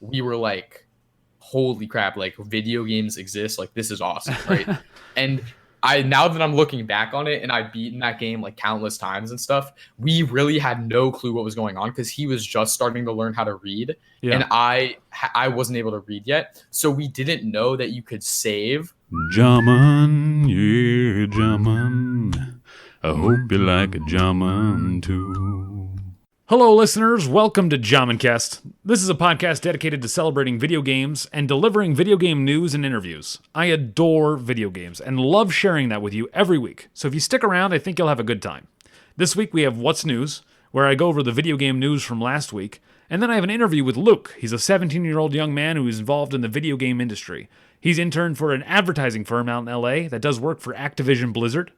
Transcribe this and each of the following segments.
we were like, holy crap, like video games exist, like this is awesome, right? And now that I'm looking back on it and I've beaten that game like countless times and stuff, we really had no clue what was going on because he was just starting to learn how to read, Yeah. and I wasn't able to read yet, so we didn't know that you could save. Jamming, yeah, jamming. I hope you like a jamming too. Hello, listeners. Welcome to Jammencast. This is a podcast dedicated to celebrating video games and delivering video game news and interviews. I adore video games and love sharing that with you every week. So if you stick around, I think you'll have a good time. This week we have What's News, where I go over the video game news from last week. And then I have an interview with Luke. He's a 17-year-old young man who is involved in the video game industry. He's interned for an advertising firm out in LA that does work for Activision Blizzard.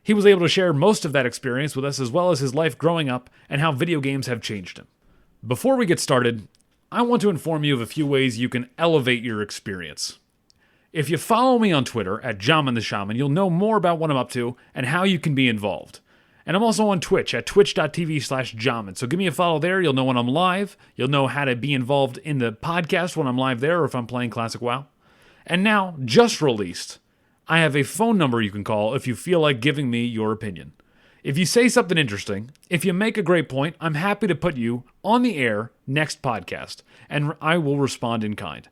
He was able to share most of that experience with us, as well as his life growing up and how video games have changed him. Before we get started, I want to inform you of a few ways you can elevate your experience. If you follow me on Twitter at Jamin the Shaman, you'll know more about what I'm up to and how you can be involved. And I'm also on Twitch at twitch.tv/Jamin. So give me a follow there. You'll know when I'm live. You'll know how to be involved in the podcast when I'm live there or if I'm playing Classic WoW. And now, just released, I have a phone number you can call if you feel like giving me your opinion. If you say something interesting, if you make a great point, I'm happy to put you on the air next podcast, and I will respond in kind.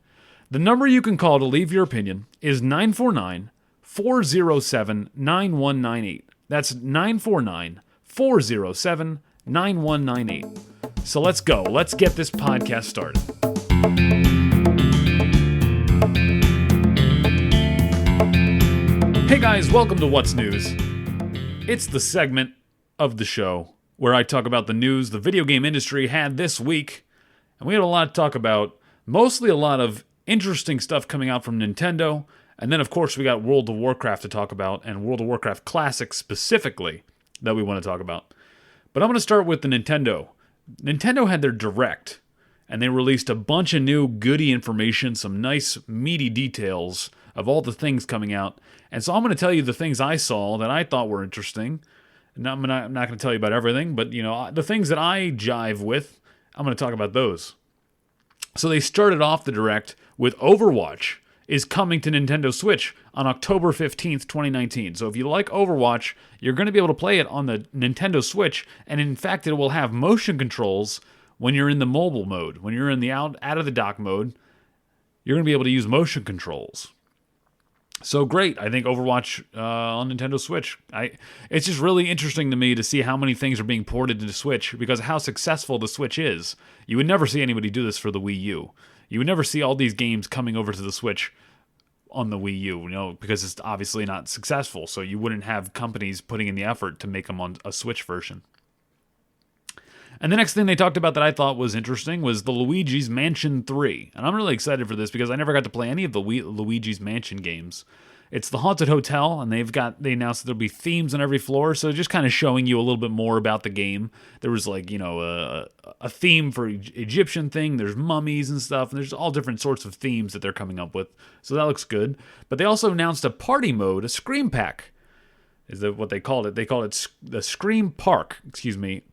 The number you can call to leave your opinion is 949-407-9198. That's 949-407-9198. So let's go. Let's get this podcast started. Hey guys, welcome to What's News. It's the segment of the show where I talk about the news the video game industry had this week. And we had a lot to talk about, mostly a lot of interesting stuff coming out from Nintendo. And then, of course, we got World of Warcraft to talk about, and World of Warcraft Classic specifically that we want to talk about. But I'm going to start with the Nintendo. Nintendo had their Direct, and they released a bunch of new goody information, some nice meaty details of all the things coming out. And so I'm going to tell you the things I saw that I thought were interesting. And I'm not going to tell you about everything, but the things that I jive with, I'm going to talk about those. So they started off the Direct with Overwatch is coming to Nintendo Switch on October 15th, 2019. So if you like Overwatch, you're going to be able to play it on the Nintendo Switch, and in fact, it will have motion controls when you're in the mobile mode. When you're in the out of the dock mode, you're going to be able to use motion controls. So great. I think Overwatch on Nintendo Switch. It's just really interesting to me to see how many things are being ported to the Switch because of how successful the Switch is. You would never see anybody do this for the Wii U. You would never see all these games coming over to the Switch on the Wii U, because it's obviously not successful. So you wouldn't have companies putting in the effort to make them on a Switch version. And the next thing they talked about that I thought was interesting was the Luigi's Mansion 3. And I'm really excited for this because I never got to play any of the Luigi's Mansion games. It's the Haunted Hotel, and they announced that there'll be themes on every floor, so just kind of showing you a little bit more about the game. There was a theme for Egyptian thing, there's mummies and stuff, and there's all different sorts of themes that they're coming up with. So that looks good. But they also announced a party mode, a Scream Pack. Is that what they called it? They called it the Scream Park.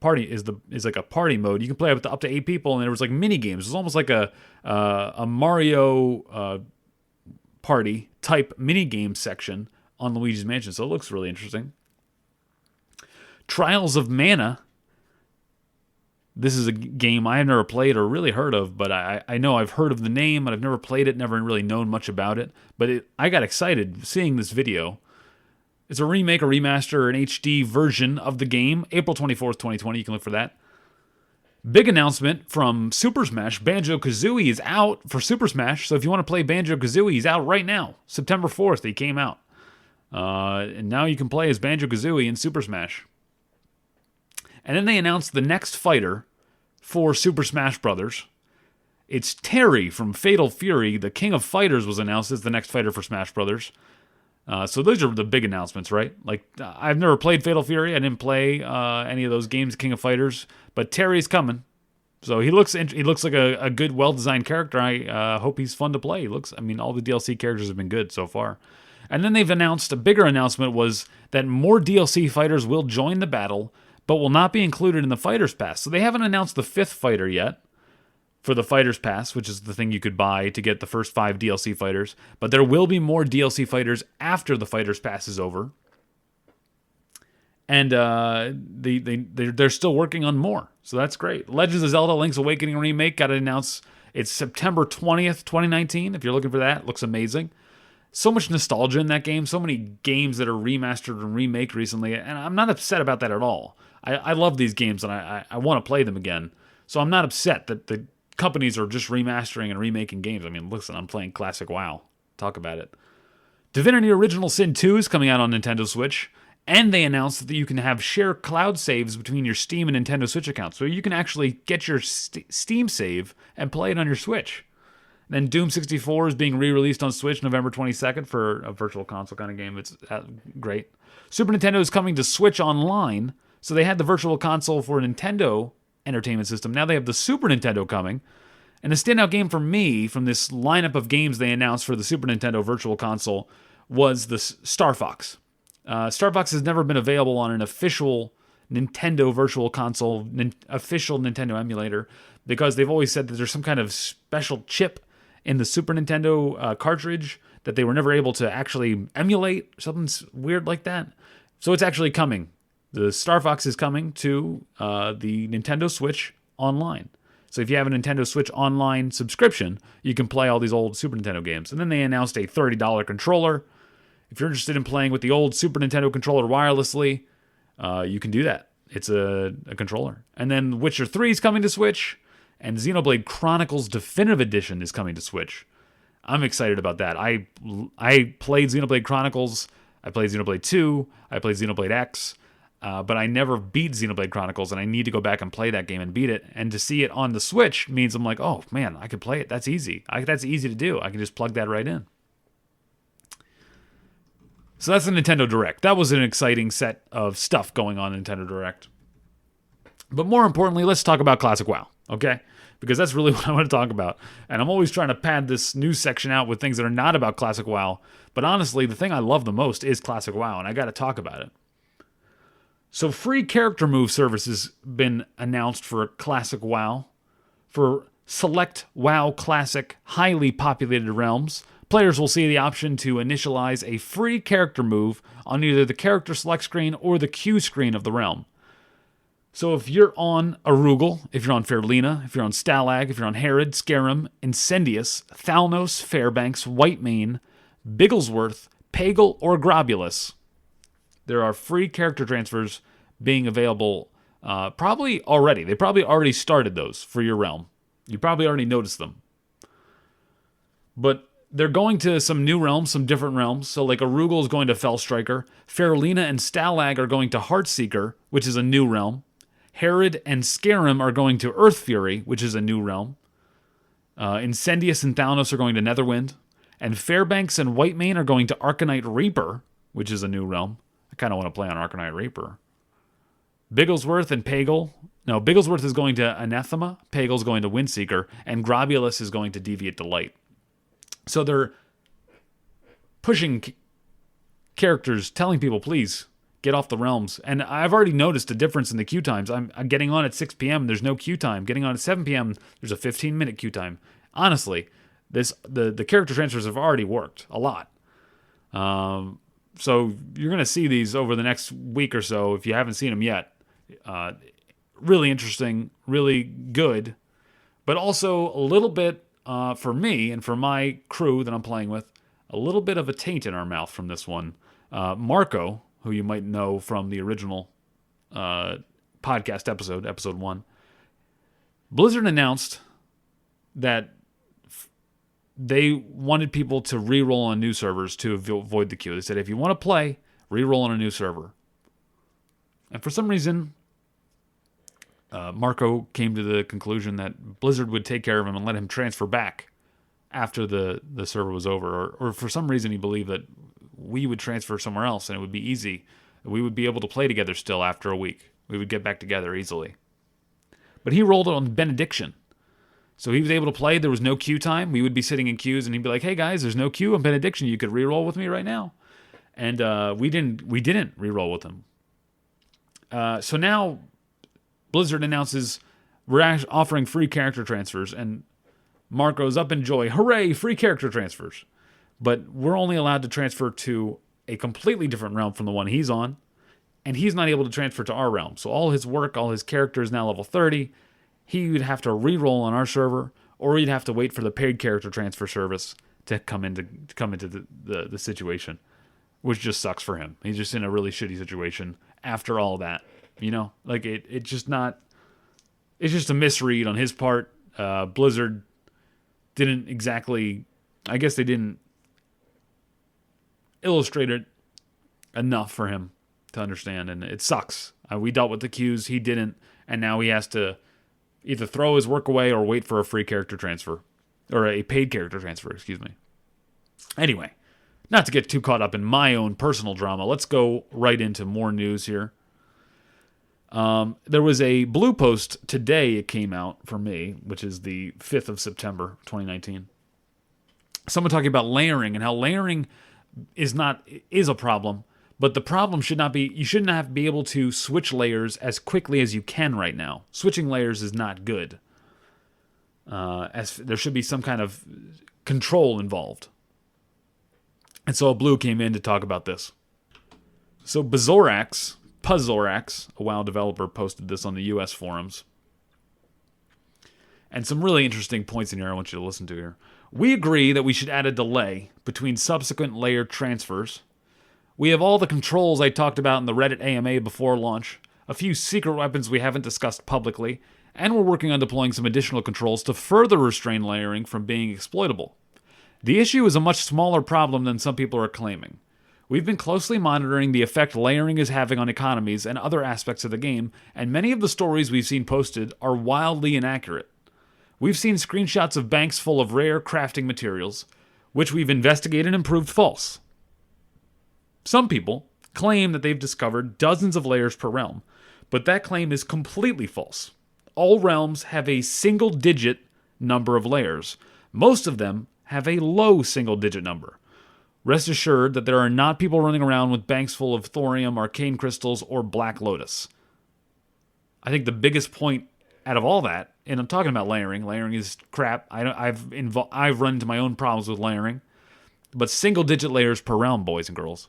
Party is like a party mode. You can play with up to 8 people, and there was like mini games. It was almost like a Mario party type mini game section on Luigi's Mansion. So it looks really interesting. Trials of Mana. This is a game I have never played or really heard of, but I know I've heard of the name, but I've never played it, never really known much about it. But I got excited seeing this video. It's a remake, a remaster, an HD version of the game. April 24th, 2020. You can look for that. Big announcement from Super Smash. Banjo-Kazooie is out for Super Smash. So if you want to play Banjo-Kazooie, he's out right now. September 4th, he came out. And now you can play as Banjo-Kazooie in Super Smash. And then they announced the next fighter for Super Smash Bros. It's Terry from Fatal Fury. The King of Fighters was announced as the next fighter for Smash Bros. So those are the big announcements, right? Like, I've never played Fatal Fury. I didn't play any of those games, King of Fighters. But Terry's coming. So he looks like a good, well-designed character. I hope he's fun to play. All the DLC characters have been good so far. And then they've announced, a bigger announcement was that more DLC fighters will join the battle, but will not be included in the Fighters Pass. So they haven't announced the 5th fighter yet. for the Fighters Pass, which is the thing you could buy to get the first 5 DLC fighters. But there will be more DLC fighters after the Fighters Pass is over. And they're still working on more. So that's great. Legends of Zelda Link's Awakening Remake got announced. It's September 20th, 2019. If you're looking for that, it looks amazing. So much nostalgia in that game. So many games that are remastered and remade recently. And I'm not upset about that at all. I love these games and I want to play them again. So I'm not upset that the companies are just remastering and remaking games. I mean, listen, I'm playing classic WoW. Talk about it. Divinity Original Sin 2 is coming out on Nintendo Switch. And they announced that you can have share cloud saves between your Steam and Nintendo Switch accounts. So you can actually get your Steam save and play it on your Switch. Then Doom 64 is being re-released on Switch November 22nd for a virtual console kind of game. It's great. Super Nintendo is coming to Switch Online. So they had the virtual console for Nintendo Entertainment System. Now they have the Super Nintendo coming. And the standout game for me from this lineup of games they announced for the Super Nintendo Virtual Console was the Star Fox. Star Fox has never been available on an official Nintendo Virtual Console, official Nintendo emulator, because they've always said that there's some kind of special chip in the Super Nintendo cartridge that they were never able to actually emulate, something weird like that. So it's actually coming. The Star Fox is coming to the Nintendo Switch Online. So if you have a Nintendo Switch Online subscription, you can play all these old Super Nintendo games. And then they announced a $30 controller. If you're interested in playing with the old Super Nintendo controller wirelessly, you can do that. It's a controller. And then Witcher 3 is coming to Switch, and Xenoblade Chronicles Definitive Edition is coming to Switch. I'm excited about that. I played Xenoblade Chronicles. I played Xenoblade 2. I played Xenoblade X. But I never beat Xenoblade Chronicles, and I need to go back and play that game and beat it. And to see it on the Switch means I'm like, oh, man, I could play it. That's easy. That's easy to do. I can just plug that right in. So that's the Nintendo Direct. That was an exciting set of stuff going on in Nintendo Direct. But more importantly, let's talk about Classic WoW, okay? Because that's really what I want to talk about. And I'm always trying to pad this news section out with things that are not about Classic WoW. But honestly, the thing I love the most is Classic WoW, and I got to talk about it. So free character move service has been announced for Classic WoW. For select WoW Classic highly populated realms, players will see the option to initialize a free character move on either the character select screen or the queue screen of the realm. So if you're on Arugel, if you're on Fairlina, if you're on Stalag, if you're on Herod, Scarum, Incendius, Thalnos, Fairbanks, Whitemane, Bigglesworth, Pagel, or Grobulus, there are free character transfers being available probably already. They probably already started those for your realm. You probably already noticed them. But they're going to some new realms, some different realms. So like Arugel is going to Fellstriker. Fairlina and Stalag are going to Heartseeker, which is a new realm. Herod and Scarum are going to Earth Fury, which is a new realm. Incendius and Thalnos are going to Netherwind. And Fairbanks and Whitemane are going to Arcanite Reaper, which is a new realm. I kind of want to play on Arcanite Reaper. Bigglesworth and Pagel. No, Bigglesworth is going to Anathema. Pagel's going to Windseeker. And Grobulus is going to Deviate Delight. So they're pushing characters, telling people, please, get off the realms. And I've already noticed a difference in the queue times. I'm getting on at 6 p.m., there's no queue time. Getting on at 7 p.m., there's a 15-minute queue time. Honestly, the character transfers have already worked a lot. So you're going to see these over the next week or so if you haven't seen them yet. Really interesting, really good, but also a little bit, for me and for my crew that I'm playing with, a little bit of a taint in our mouth from this one. Marco, who you might know from the original podcast episode 1, Blizzard announced that they wanted people to re-roll on new servers to avoid the queue. They said, if you want to play, re-roll on a new server. And for some reason, Marco came to the conclusion that Blizzard would take care of him and let him transfer back after the server was over. Or for some reason, he believed that we would transfer somewhere else and it would be easy. We would be able to play together still after a week. We would get back together easily. But he rolled it on Benediction. So he was able to play. There was no queue time. We would be sitting in queues, and he'd be like, "Hey guys, there's no queue on Benediction. You could re-roll with me right now." And we didn't re-roll with him. So now Blizzard announces we're offering free character transfers. And Mark goes up in joy. Hooray, free character transfers. But we're only allowed to transfer to a completely different realm from the one he's on. And he's not able to transfer to our realm. So all his work, all his character is now level 30. He would have to re-roll on our server, or he'd have to wait for the paid character transfer service to come into the situation, which just sucks for him. He's just in a really shitty situation after all that. Like it's just a misread on his part. Blizzard didn't exactly, I guess they didn't illustrate it enough for him to understand, and it sucks. We dealt with the queues, he didn't, and now he has to either throw his work away or wait for a free character transfer, or a paid character transfer, excuse me. Anyway, not to get too caught up in my own personal drama, let's go right into more news here. There was a blue post today, it came out for me, which is the 5th of September, 2019. Someone talking about layering and how layering is a problem, but the problem should not be, you shouldn't have to be able to switch layers as quickly as you can right now. Switching layers is not good. As there should be some kind of control involved. And so Blue came in to talk about this. So Puzzzorax, a WoW developer, posted this on the US forums. And some really interesting points in here I want you to listen to here. We agree that we should add a delay between subsequent layer transfers. We have all the controls I talked about in the Reddit AMA before launch, a few secret weapons we haven't discussed publicly, and we're working on deploying some additional controls to further restrain layering from being exploitable. The issue is a much smaller problem than some people are claiming. We've been closely monitoring the effect layering is having on economies and other aspects of the game, and many of the stories we've seen posted are wildly inaccurate. We've seen screenshots of banks full of rare crafting materials, which we've investigated and proved false. Some people claim that they've discovered dozens of layers per realm, but that claim is completely false. All realms have a single-digit number of layers. Most of them have a low single-digit number. Rest assured that there are not people running around with banks full of thorium, arcane crystals, or black lotus. I think the biggest point out of all that, and I'm talking about layering. Layering is crap. I've run into my own problems with layering, but single-digit layers per realm, boys and girls.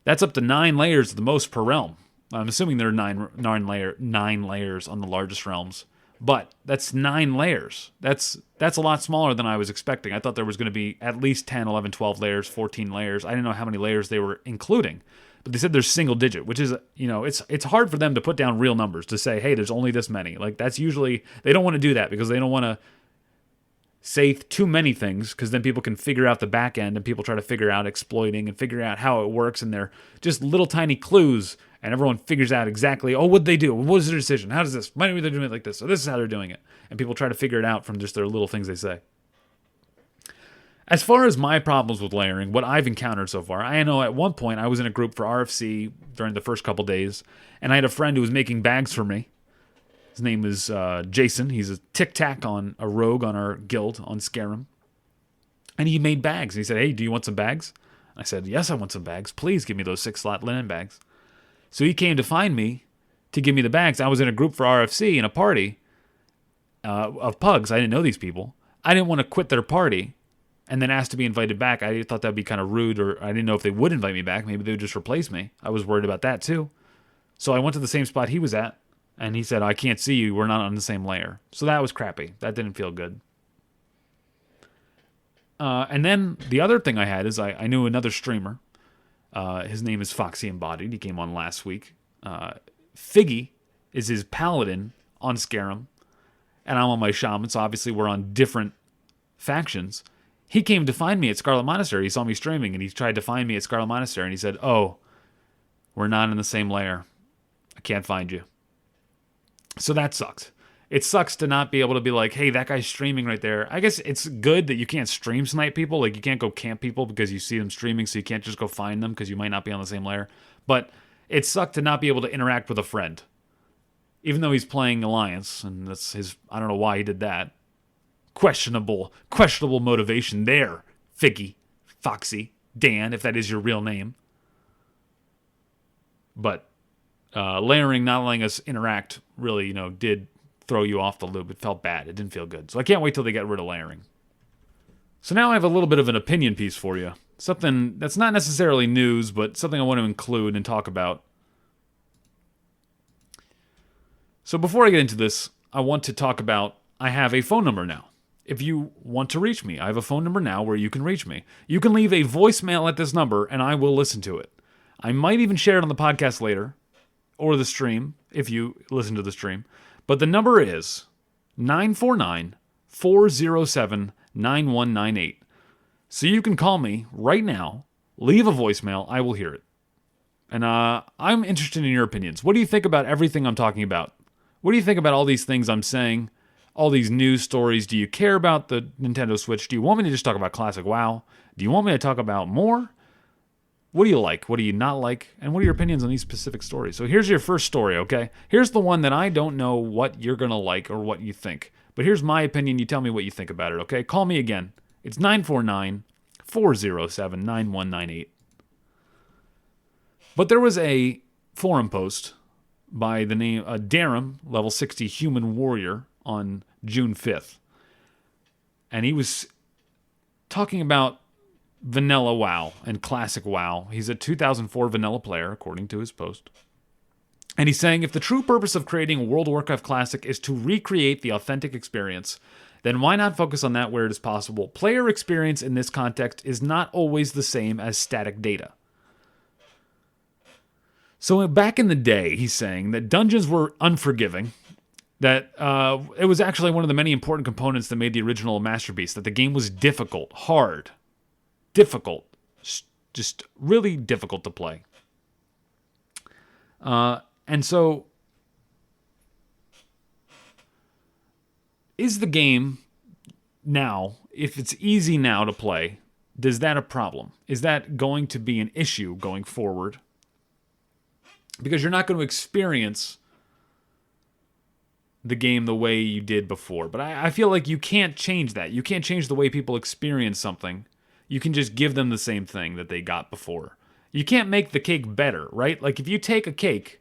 That's up to 9 layers at the most per realm. I'm assuming there are 9 layers on the largest realms, but that's 9 layers. That's a lot smaller than I was expecting. I thought there was going to be at least 10, 11, 12 layers, 14 layers. I didn't know how many layers they were including. But they said there's single digit, which is, it's hard for them to put down real numbers to say, hey, there's only this many. Like, that's usually, they don't want to do that because they don't want to say too many things, because then people can figure out the back end and people try to figure out exploiting and figure out how it works, and they're just little tiny clues, and everyone figures out exactly, oh, what'd they do? What was their decision? How does this? Why are they doing it like this? So this is how they're doing it. And people try to figure it out from just their little things they say. As far as my problems with layering, what I've encountered so far, I know at one point I was in a group for RFC during the first couple days, and I had a friend who was making bags for me. His name is Jason. He's a tic-tac on a rogue on our guild on Scarum. And he made bags. And he said, hey, do you want some bags? I said, yes, I want some bags. Please give me those 6-slot linen bags. So he came to find me to give me the bags. I was in a group for RFC in a party of pugs. I didn't know these people. I didn't want to quit their party and then ask to be invited back. I thought that would be kind of rude, or I didn't know if they would invite me back. Maybe they would just replace me. I was worried about that too. So I went to the same spot he was at, and he said, I can't see you. We're not on the same layer. So that was crappy. That didn't feel good. And then the other thing I had is I knew another streamer. His name is Foxy Embodied. He came on last week. Figgy is his paladin on Scarum, and I'm on my shaman, so obviously we're on different factions. He came to find me at Scarlet Monastery. He saw me streaming, and he tried to find me at Scarlet Monastery, and he said, oh, we're not in the same layer. I can't find you. So that sucked. It sucks to not be able to be like, hey, that guy's streaming right there. I guess it's good that you can't stream snipe people. Like, you can't go camp people because you see them streaming, so you can't just go find them because you might not be on the same layer. But it sucked to not be able to interact with a friend. Even though he's playing Alliance, and that's his, I don't know why he did that. Questionable motivation there, Figgy, Foxy, Dan, if that is your real name. But layering, not letting us interact, really, did throw you off the loop. It felt bad. It didn't feel good. So I can't wait till they get rid of layering. So now I have a little bit of an opinion piece for you. Something that's not necessarily news, but something I want to include and talk about. So before I get into this, I want to talk about, I have a phone number now. If you want to reach me, I have a phone number now where you can reach me. You can leave a voicemail at this number, and I will listen to it. I might even share it on the podcast later, or the stream, if you listen to the stream. But the number is 949-407-9198. So you can call me right now, leave a voicemail, I will hear it. And I'm interested in your opinions. What do you think about everything I'm talking about? What do you think about all these things I'm saying? All these news stories? Do you care about the Nintendo Switch? Do you want me to just talk about Classic WoW? Do you want me to talk about more? What do you like? What do you not like? And what are your opinions on these specific stories? So here's your first story, okay? Here's the one that I don't know what you're going to like or what you think. But here's my opinion. You tell me what you think about it, okay? Call me again. It's 949-407-9198. But there was a forum post by the name Darum, level 60 human warrior, on June 5th. And he was talking about vanilla WoW and classic WoW. He's a 2004 vanilla player, according to his post. And he's saying, if the true purpose of creating World of Warcraft Classic is to recreate the authentic experience, then why not focus on that where it is possible? Player experience in this context is not always the same as static data. So back in the day, he's saying that dungeons were unforgiving, that it was actually one of the many important components that made the original a masterpiece, that the game was difficult, hard, difficult, just really difficult to play. And so, is the game now, if it's easy now to play, is that a problem? Is that going to be an issue going forward? Because you're not going to experience the game the way you did before. But I feel like you can't change that. You can't change the way people experience something. You can just give them the same thing that they got before. You can't make the cake better, right? Like if you take a cake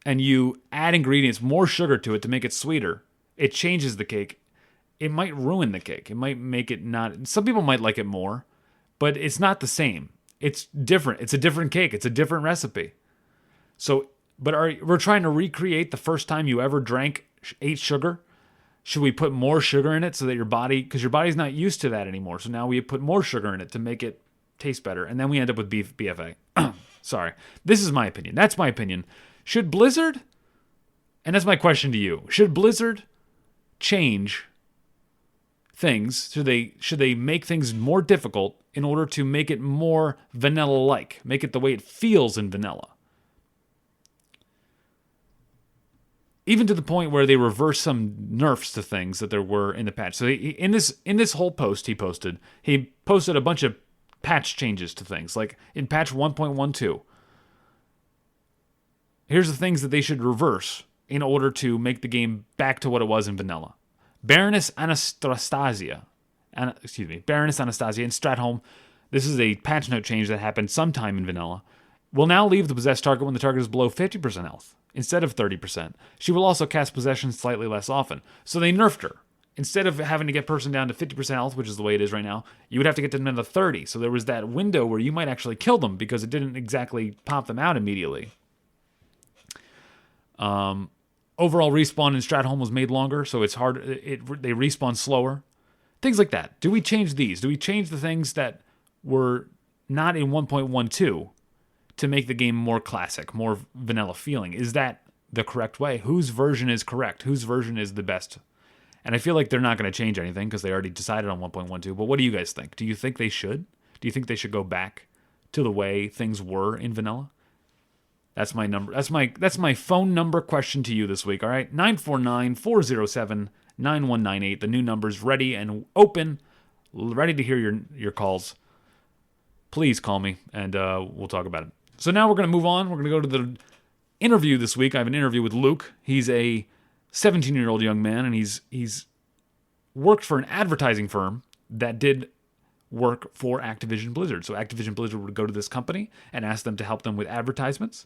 and you add ingredients, more sugar to it to make it sweeter, it changes the cake. It might ruin the cake. It might make it not... Some people might like it more, but it's not the same. It's different. It's a different cake. It's a different recipe. So, we're trying to recreate the first time you ever ate sugar? Should we put more sugar in it so that your body... Because your body's not used to that anymore. So now we put more sugar in it to make it taste better. And then we end up with BFA. Sorry. This is my opinion. That's my opinion. Should Blizzard... And that's my question to you. Should Blizzard change things? Should they make things more difficult in order to make it more vanilla-like? Make it the way it feels in vanilla? Even to the point where they reverse some nerfs to things that there were in the patch. So in this whole post he posted a bunch of patch changes to things. Like in patch 1.12, here's the things that they should reverse in order to make the game back to what it was in vanilla. Baroness Anastasia in Stratholme, this is a patch note change that happened sometime in vanilla, will now leave the possessed target when the target is below 50% health, instead of 30%. She will also cast possession slightly less often. So they nerfed her. Instead of having to get person down to 50% health, which is the way it is right now, you would have to get them down to 30. So there was that window where you might actually kill them because it didn't exactly pop them out immediately. Overall respawn in Stratholme was made longer, so it's hard. They respawn slower. Things like that. Do we change these? Do we change the things that were not in 1.12 to make the game more classic, more vanilla feeling? Is that the correct way? Whose version is correct? Whose version is the best? And I feel like they're not going to change anything because they already decided on 1.12. But what do you guys think? Do you think they should? Do you think they should go back to the way things were in vanilla? That's my number. That's my phone number question to you this week, all right? 949-407-9198. The new number's ready and open, ready to hear your calls. Please call me, and we'll talk about it. So now we're going to move on. We're going to go to the interview this week. I have an interview with Luke. He's a 17-year-old young man, and he's worked for an advertising firm that did work for Activision Blizzard. So Activision Blizzard would go to this company and ask them to help them with advertisements.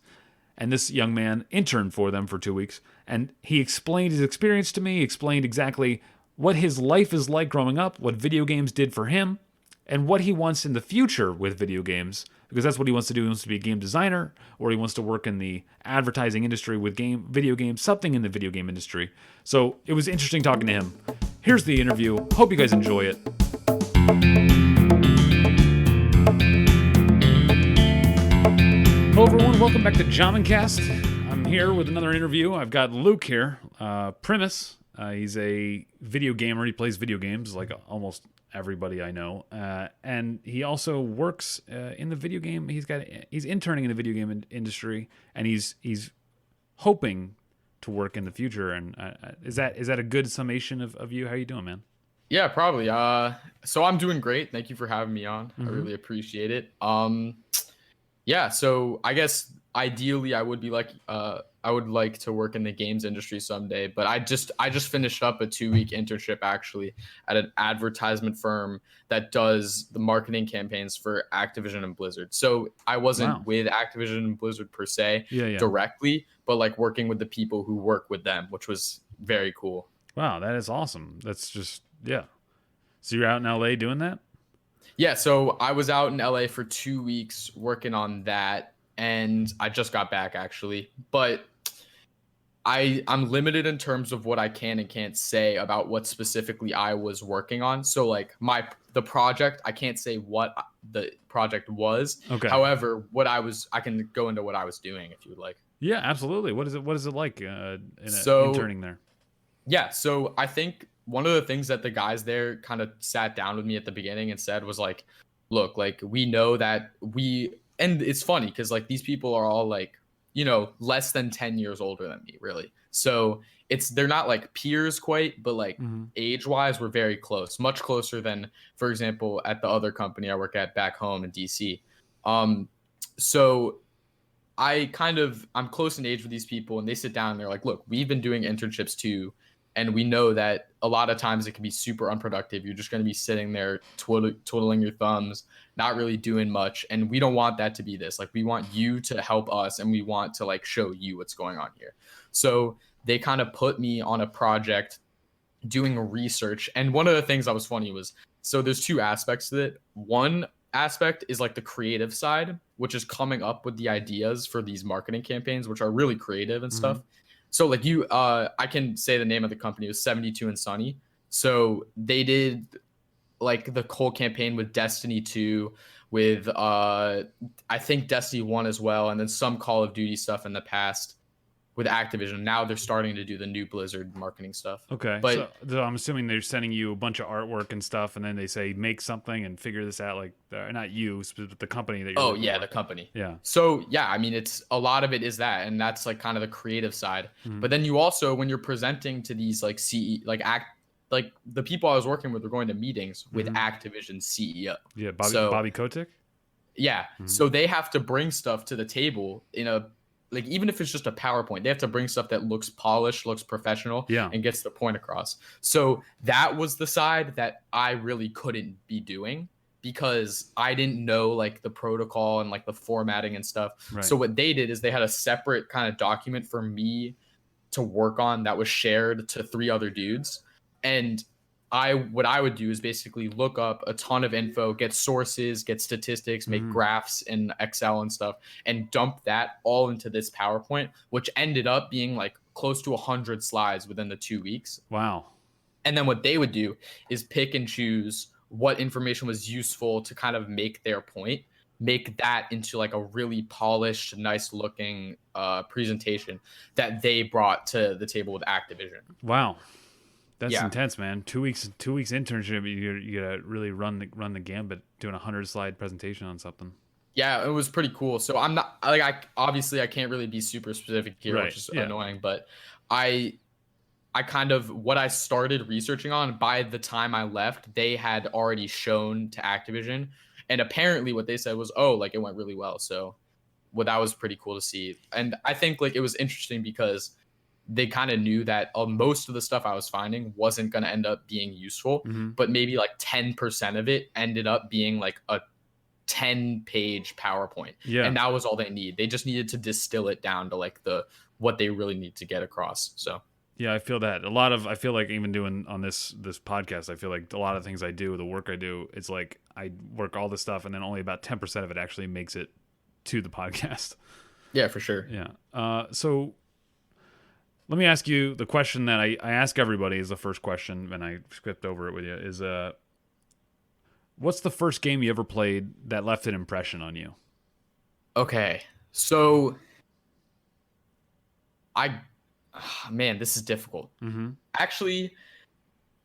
And this young man interned for them for 2 weeks. And he explained his experience to me, explained exactly what his life is like growing up, what video games did for him, and what he wants in the future with video games, because that's what he wants to do. He wants to be a game designer, or he wants to work in the advertising industry with video games, something in the video game industry. So it was interesting talking to him. Here's the interview. Hope you guys enjoy it. Hello everyone, welcome back to Jamencast. I'm here with another interview. I've got Luke here, Primis. He's a video gamer. He plays video games like almost everybody I know, and he also works in the video game. He's interning in the video game industry, and he's hoping to work in the future. And is that a good summation of you? How you doing, man? Yeah, probably. So I'm doing great. Thank you for having me on. I really appreciate it. Yeah, so I guess ideally I would like to work in the games industry someday, but I just finished up a 2-week internship actually at an advertisement firm that does the marketing campaigns for Activision and Blizzard. So I wasn't with Activision and Blizzard per se directly, but like working with the people who work with them, which was very cool. Wow, that is awesome. That's just So you're out in LA doing that? Yeah, so I was out in LA for 2 weeks working on that, and I just got back actually. But I'm limited in terms of what I can and can't say about what specifically I was working on. So like the project, I can't say what the project was. Okay. However, I can go into what I was doing if you would like. Yeah, absolutely. What is it like interning there? Yeah, so I think one of the things that the guys there kind of sat down with me at the beginning and said was like, look, like we know that and it's funny because like these people are all like, less than 10 years older than me, really. So they're not like peers quite, but like age wise, we're very close, much closer than, for example, at the other company I work at back home in DC. So I'm close in age with these people, and they sit down and they're like, look, we've been doing internships too. And we know that a lot of times it can be super unproductive. You're just going to be sitting there twiddling your thumbs, not really doing much. And we don't want that to be this. Like, we want you to help us, and we want to like show you what's going on here. So they kind of put me on a project doing research. And one of the things that was funny was, so there's two aspects to it. One aspect is like the creative side, which is coming up with the ideas for these marketing campaigns, which are really creative and stuff. So like I can say the name of the company. It was 72 and Sunny. So they did like the whole campaign with Destiny 2, with I think Destiny 1 as well, and then some Call of Duty stuff in the past with Activision. Now they're starting to do the new Blizzard marketing stuff. Okay, but so I'm assuming they're sending you a bunch of artwork and stuff, and then they say make something and figure this out. Like not you, but the company that you're. Oh yeah, the company. Yeah. So yeah, I mean, it's a lot of it is that, and that's like kind of the creative side. But then you also, when you're presenting to these like like the people I was working with were going to meetings with Activision CEO. Yeah, Bobby Kotick. Yeah, so they have to bring stuff to the table in a. Like, even if it's just a PowerPoint, they have to bring stuff that looks polished, looks professional, and gets the point across. So that was the side that I really couldn't be doing because I didn't know like the protocol and like the formatting and stuff. Right. So what they did is they had a separate kind of document for me to work on that was shared to 3 other dudes. And what I would do is basically look up a ton of info, get sources, get statistics, make graphs in Excel and stuff, and dump that all into this PowerPoint, which ended up being like close to 100 slides within the 2 weeks. Wow. And then what they would do is pick and choose what information was useful to kind of make their point, make that into like a really polished, nice looking presentation that they brought to the table with Activision. Wow. That's intense, man. 2 weeks internship. You gotta really run the gambit doing a 100-slide presentation on something. Yeah, it was pretty cool. So I'm not like I can't really be super specific here, which is annoying. But I kind of what I started researching on, by the time I left, they had already shown to Activision, and apparently what they said was, oh, like it went really well. So that was pretty cool to see, and I think like it was interesting because they kind of knew that most of the stuff I was finding wasn't going to end up being useful, but maybe like 10% of it ended up being like a 10-page PowerPoint. Yeah. And that was all they need. They just needed to distill it down to like what they really need to get across. So Yeah, I feel that. I feel like even doing on this podcast, I feel like a lot of things I do, the work I do, it's like I work all this stuff and then only about 10% of it actually makes it to the podcast. yeah, for sure. Yeah. So let me ask you the question that I ask everybody is the first question, and I skipped over it with you, is what's the first game you ever played that left an impression on you? Okay. So man, this is difficult. Actually,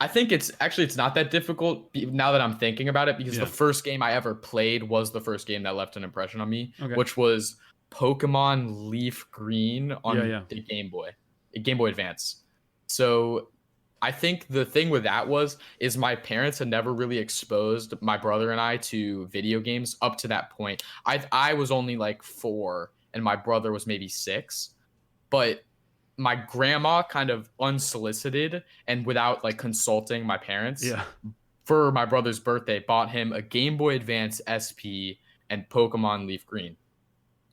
I think it's not that difficult now that I'm thinking about it, because Yeah. the first game I ever played was the first game that left an impression on me, Okay. which was Pokemon Leaf Green on Yeah. the Game Boy Advance. So I think the thing with that is my parents had never really exposed my brother and I to video games up to that point. I was only like 4 and my brother was maybe 6, but my grandma kind of unsolicited and without like consulting my parents, Yeah. for my brother's birthday, bought him a Game Boy Advance SP and Pokemon Leaf Green.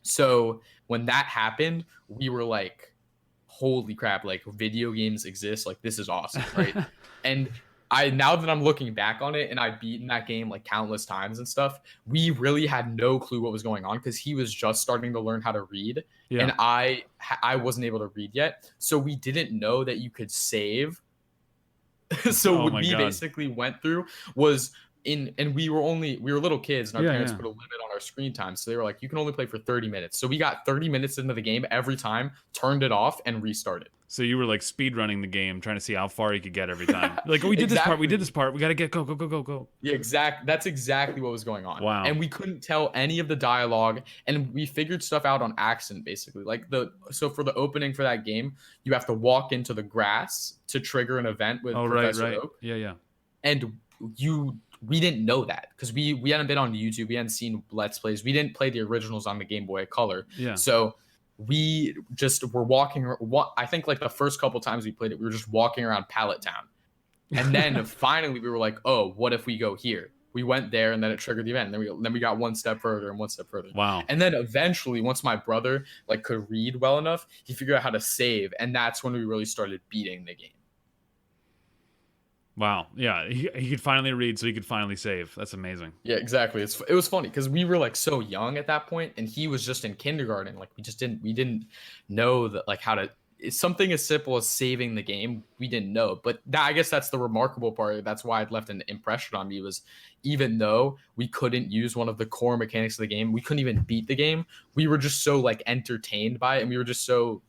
So when that happened, we were like, holy crap, like video games exist, like this is awesome, right? And now that I'm looking back on it, and I've beaten that game like countless times and stuff, we really had no clue what was going on because he was just starting to learn how to read, Yeah. and I wasn't able to read yet, so we didn't know that you could save. So Oh what my we God. basically went through was and we were little kids, and our Yeah, parents yeah. put a limit on our screen time, so they were like, you can only play for 30 minutes. So we got 30 minutes into the game every time, turned it off, and restarted. So you were like speed running the game, trying to see how far you could get every time. Like, oh, we did this part. We did this part. We got to get go. Yeah, that's exactly what was going on. Wow. And we couldn't tell any of the dialogue, and we figured stuff out on accident, basically. Like so for the opening for that game, you have to walk into the grass to trigger an event with Professor Right. Oak. Yeah. And we didn't know that because we hadn't been on YouTube, we hadn't seen Let's Plays, we didn't play the originals on the Game Boy Color. Yeah. So we just were walking. I think like the first couple times we played it, we were just walking around Pallet Town, and then finally we were like, oh, what if we go here? We went there, and then it triggered the event. And then we got one step further and one step further. Wow. And then eventually, once my brother like could read well enough, he figured out how to save, and that's when we really started beating the game. Wow. Yeah. He could finally read, so he could finally save. That's amazing. Yeah, exactly. It was funny because we were like so young at that point, and he was just in kindergarten. Like we didn't know that like how to. It's something as simple as saving the game, we didn't know. But I guess that's the remarkable part. That's why it left an impression on me, was even though we couldn't use one of the core mechanics of the game, we couldn't even beat the game. We were just so like entertained by it, and we were just so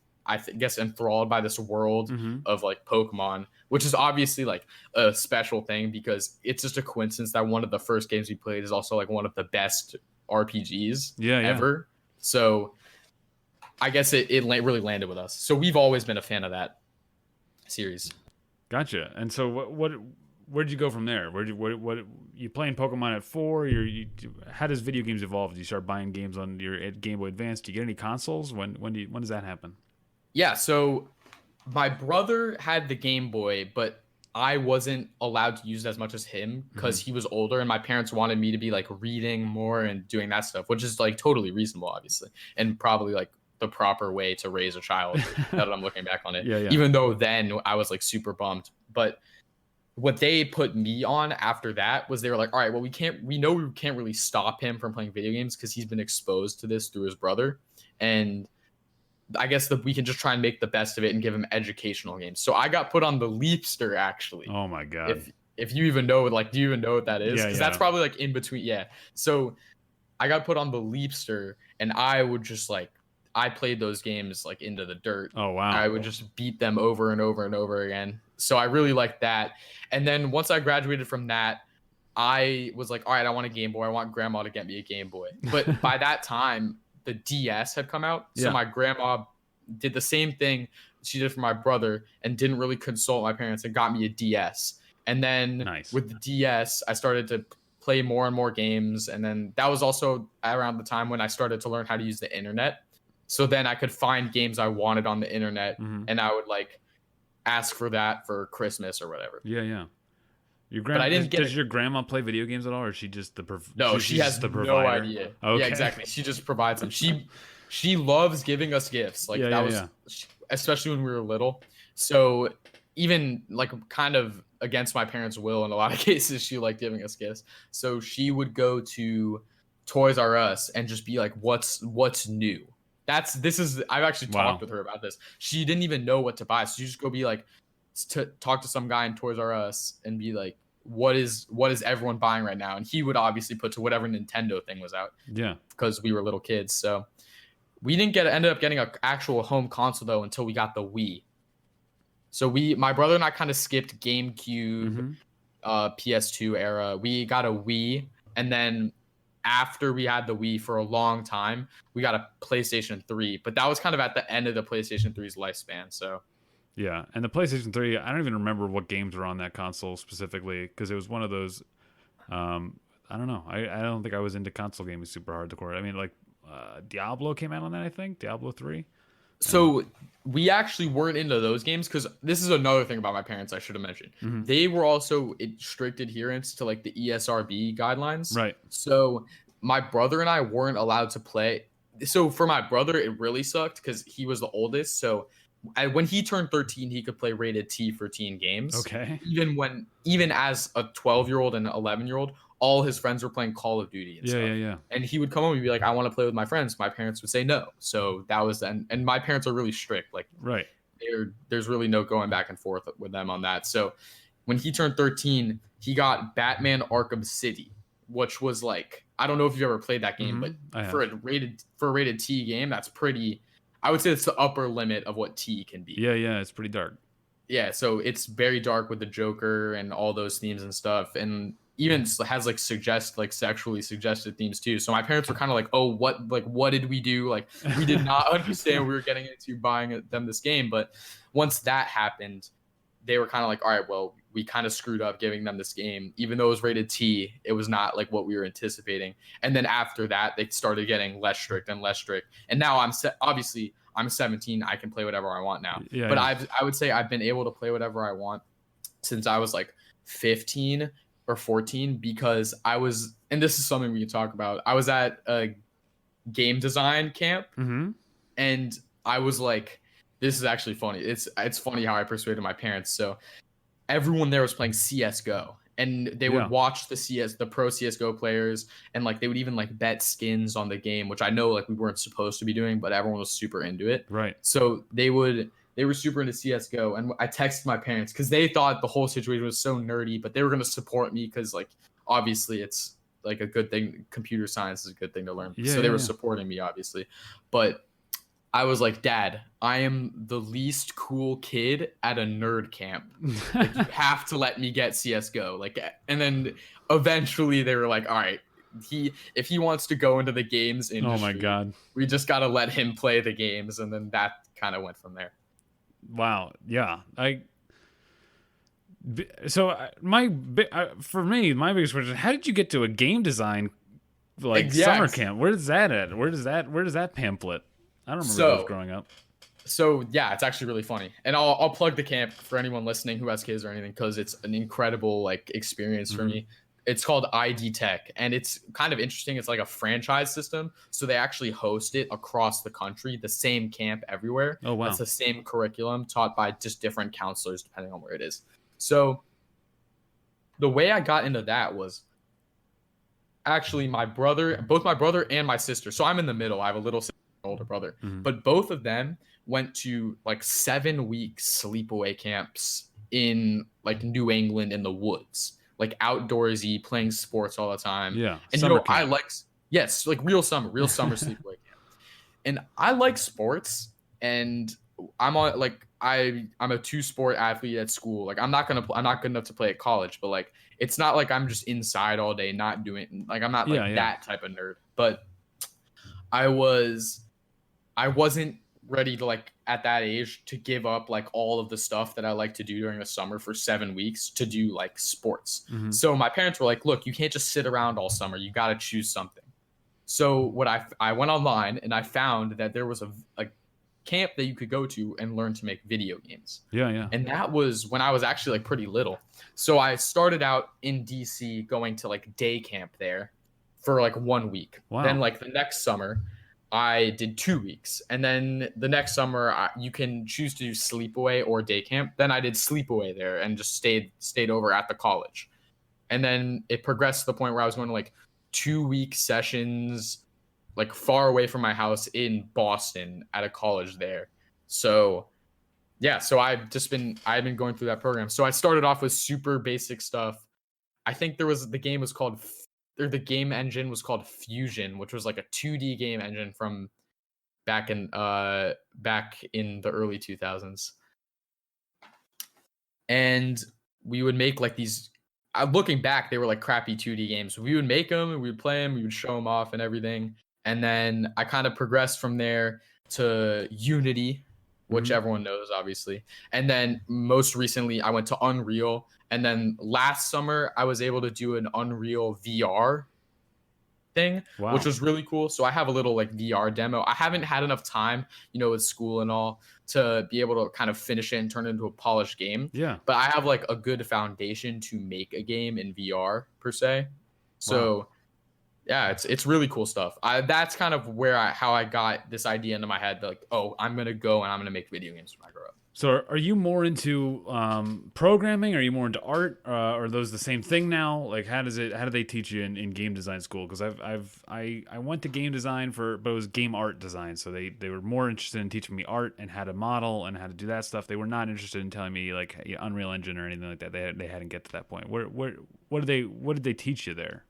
guess enthralled by this world of like Pokemon, which is obviously like a special thing because it's just a coincidence that one of the first games we played is also like one of the best RPGs ever. So I guess it really landed with us. So we've always been a fan of that series. Gotcha. And so where'd you go from there? What you playing Pokemon at 4? How does video games evolve? Do you start buying games on your Game Boy Advance? Do you get any consoles? When does that happen? Yeah, so my brother had the Game Boy, but I wasn't allowed to use it as much as him because he was older, and my parents wanted me to be like reading more and doing that stuff, which is like totally reasonable, obviously, and probably like the proper way to raise a child now that I'm looking back on it. Yeah. Even though then I was like super bummed. But what they put me on after that was they were like, all right, well, we know we can't really stop him from playing video games because he's been exposed to this through his brother. And I guess that we can just try and make the best of it and give him educational games. So I got put on the Leapster, actually. Oh my God. If you even know, like, do you even know what that is? Because that's probably like in between. Yeah. So I got put on the Leapster, and I would just like, I played those games like into the dirt. Oh wow. I would just beat them over and over and over again. So I really liked that. And then once I graduated from that, I was like, all right, I want a Game Boy. I want grandma to get me a Game Boy. But by that time, the DS had come out. So my grandma did the same thing she did for my brother and didn't really consult my parents and got me a DS. And then with the DS, I started to play more and more games. And then that was also around the time when I started to learn how to use the internet. So then I could find games I wanted on the internet, and I would like ask for that for Christmas or whatever. Yeah. Your but I grand didn't get does it. your grandma play video games at all, or is she just No, she she's has just the no provider? idea. Yeah, Okay. exactly. She just provides them. She loves giving us gifts. Like Yeah, that yeah, was yeah. especially when we were little. So even like kind of against my parents' will in a lot of cases, she liked giving us gifts. So she would go to Toys R Us and just be like, "What's new?" This is I've actually talked Wow. with her about this. She didn't even know what to buy, so you just go be like, to talk to some guy in Toys R Us and be like, what is everyone buying right now? And he would obviously put to whatever Nintendo thing was out Yeah. because we were little kids. So we didn't ended up getting an actual home console though until we got the Wii. So my brother and I kind of skipped GameCube, Mm-hmm. PS2 era. We got a Wii, and then after we had the Wii for a long time, we got a PlayStation 3. But that was kind of at the end of the PlayStation 3's lifespan. So Yeah, and the PlayStation 3, I don't even remember what games were on that console specifically because it was one of those. I don't know. I don't think I was into console gaming super hardcore. I mean, like Diablo came out on that. I think Diablo 3. And So we actually weren't into those games because this is another thing about my parents I should have mentioned. mhm. They were also in strict adherence to like the ESRB guidelines. Right. So my brother and I weren't allowed to play. So for my brother, it really sucked because he was the oldest. So when he turned 13, he could play rated T for teen games. Okay. Even as a 12-year-old and an 11-year-old, all his friends were playing Call of Duty and Yeah, yeah, stuff. yeah. And he would come home and be like, I want to play with my friends. My parents would say no. So that was then. And my parents are really strict. Like Right. there's really no going back and forth with them on that. So when he turned 13, he got Batman Arkham City, which was like, I don't know if you've ever played that game, Mhm. but I have. for a rated T game, that's pretty. I would say it's the upper limit of what T can be. Yeah, yeah. It's pretty dark. Yeah, so it's very dark with the Joker and all those themes and stuff, and even has like sexually suggested themes too. So my parents were kind of like, "Oh, what did we do? Like we did not understand we were getting into buying them this game." But once that happened, they were kind of like, "All right, well, we kind of screwed up giving them this game, even though it was rated T. It was not like what we were anticipating." And then after that, they started getting less strict and less strict. And now obviously I'm 17. I can play whatever I want now. Yeah, But yeah. I would say I've been able to play whatever I want since I was like 15 or 14 because and this is something we can talk about. I was at a game design camp Mm-hmm. and I was like, this is actually funny. It's funny how I persuaded my parents. So everyone there was playing CS:GO, and they would Yeah. watch the pro CS:GO players, and like they would even like bet skins on the game, which I know like we weren't supposed to be doing, but everyone was super into it. Right. So they were super into CS:GO, and I texted my parents because they thought the whole situation was so nerdy, but they were gonna support me because like obviously it's like a good thing. Computer science is a good thing to learn, Yeah, so they yeah, were yeah. supporting me obviously, but I was like, Dad, I am the least cool kid at a nerd camp. Like, you have to let me get CS:GO. Like, and then eventually they were like, all right, if he wants to go into the games Oh my industry, God. we just got to let him play the games. And then that kind of went from there. Wow. Yeah. So for me, my biggest question: how did you get to a game design like Yeah. summer camp? Where is that at? Where does that pamphlet? I don't remember those growing up. So yeah, it's actually really funny, and I'll plug the camp for anyone listening who has kids or anything because it's an incredible like experience for me. It's called ID Tech, and it's kind of interesting. It's like a franchise system, so they actually host it across the country, the same camp everywhere. Oh, wow. It's the same curriculum taught by just different counselors depending on where it is. So the way I got into that was actually both my brother and my sister. So I'm in the middle. I have a little sister, and an older brother, but both of them went to like 7 week sleepaway camps in like New England in the woods, like outdoorsy, playing sports all the time. Yeah. And Summer I camp. like, yes, like real summer sleepaway camp. And I like sports, and I'm on like I'm a two-sport athlete at school. Like I'm not good enough to play at college, but like it's not like I'm just inside all day not doing, like I'm not like Yeah, yeah. that type of nerd. But I wasn't ready to like at that age to give up like all of the stuff that I like to do during the summer for 7 weeks to do like sports. So my parents were like, look, you can't just sit around all summer. You got to choose something. So what I went online and I found that there was a camp that you could go to and learn to make video games. Yeah, yeah. And that was when I was actually like pretty little. So I started out in DC going to like day camp there for like 1 week. Wow. Then like the next summer I did 2 weeks. And then the next summer you can choose to do sleepaway or day camp. Then I did sleepaway there and just stayed over at the college. And then it progressed to the point where I was going to like 2 week sessions like far away from my house in Boston at a college there. So yeah, so I've been going through that program. So I started off with super basic stuff. I think the game engine was called Fusion, which was like a 2D game engine from back in the early 2000s. And we would make like these looking back, they were like crappy 2D games. We would make them and we would play them, we would show them off and everything. And then I kind of progressed from there to Unity, which everyone knows, obviously. And then most recently, I went to Unreal. And then last summer, I was able to do an Unreal VR thing, which was really cool. So I have a little like VR demo. I haven't had enough time, with school and all, to be able to kind of finish it and turn it into a polished game. Yeah. But I have like a good foundation to make a game in VR per se. So yeah, it's really cool stuff. That's kind of how I got this idea into my head. Like, oh, I'm gonna go and I'm gonna make video games when I grow up. So are you more into programming? Are you more into art? Are those the same thing now? Like, how do they teach you in game design school? Because I went to game design but it was game art design. So they were more interested in teaching me art and how to model and how to do that stuff. They were not interested in telling me like Unreal Engine or anything like that. They hadn't get to that point. What did they teach you there?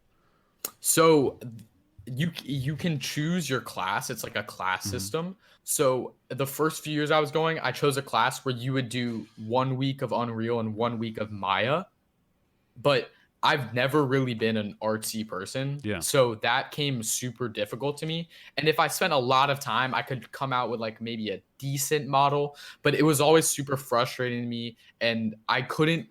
So you can choose your class. It's like a class system. So the first few years I was going, I chose a class where you would do 1 week of Unreal and 1 week of Maya. But I've never really been an artsy person. Yeah. So that came super difficult to me. And if I spent a lot of time, I could come out with like maybe a decent model, but it was always super frustrating to me. And I couldn't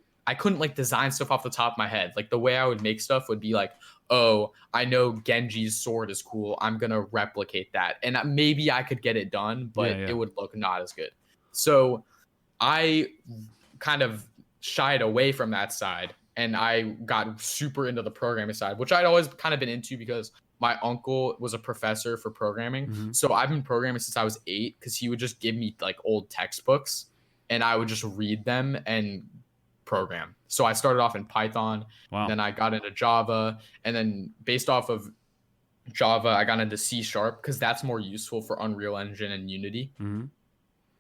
like design stuff off the top of my head. Like the way I would make stuff would be like, oh, I know Genji's sword is cool. I'm going to replicate that. And maybe I could get it done, but it would look not as good. So I kind of shied away from that side and I got super into the programming side, which I'd always kind of been into because my uncle was a professor for programming. So I've been programming since I was 8 because he would just give me like old textbooks and I would just read them and program. So I started off in Python, then I got into Java, and then based off of Java, I got into C# because that's more useful for Unreal Engine and Unity.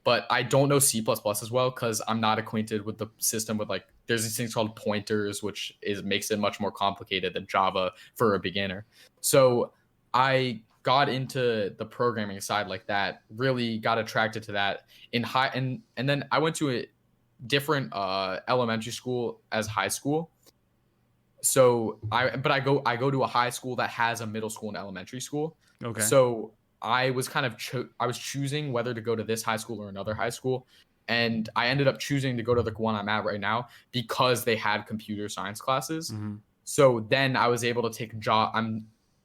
But I don't know C++ as well because I'm not acquainted with the system with like, there's these things called pointers, which makes it much more complicated than Java for a beginner. So I got into the programming side like that, really got attracted to that and then I went to a different elementary school as high school. So I go to a high school that has a middle school and elementary school. Okay. So I was kind of I was choosing whether to go to this high school or another high school, and I ended up choosing to go to the one I'm at right now because they had computer science classes. So then I was able to take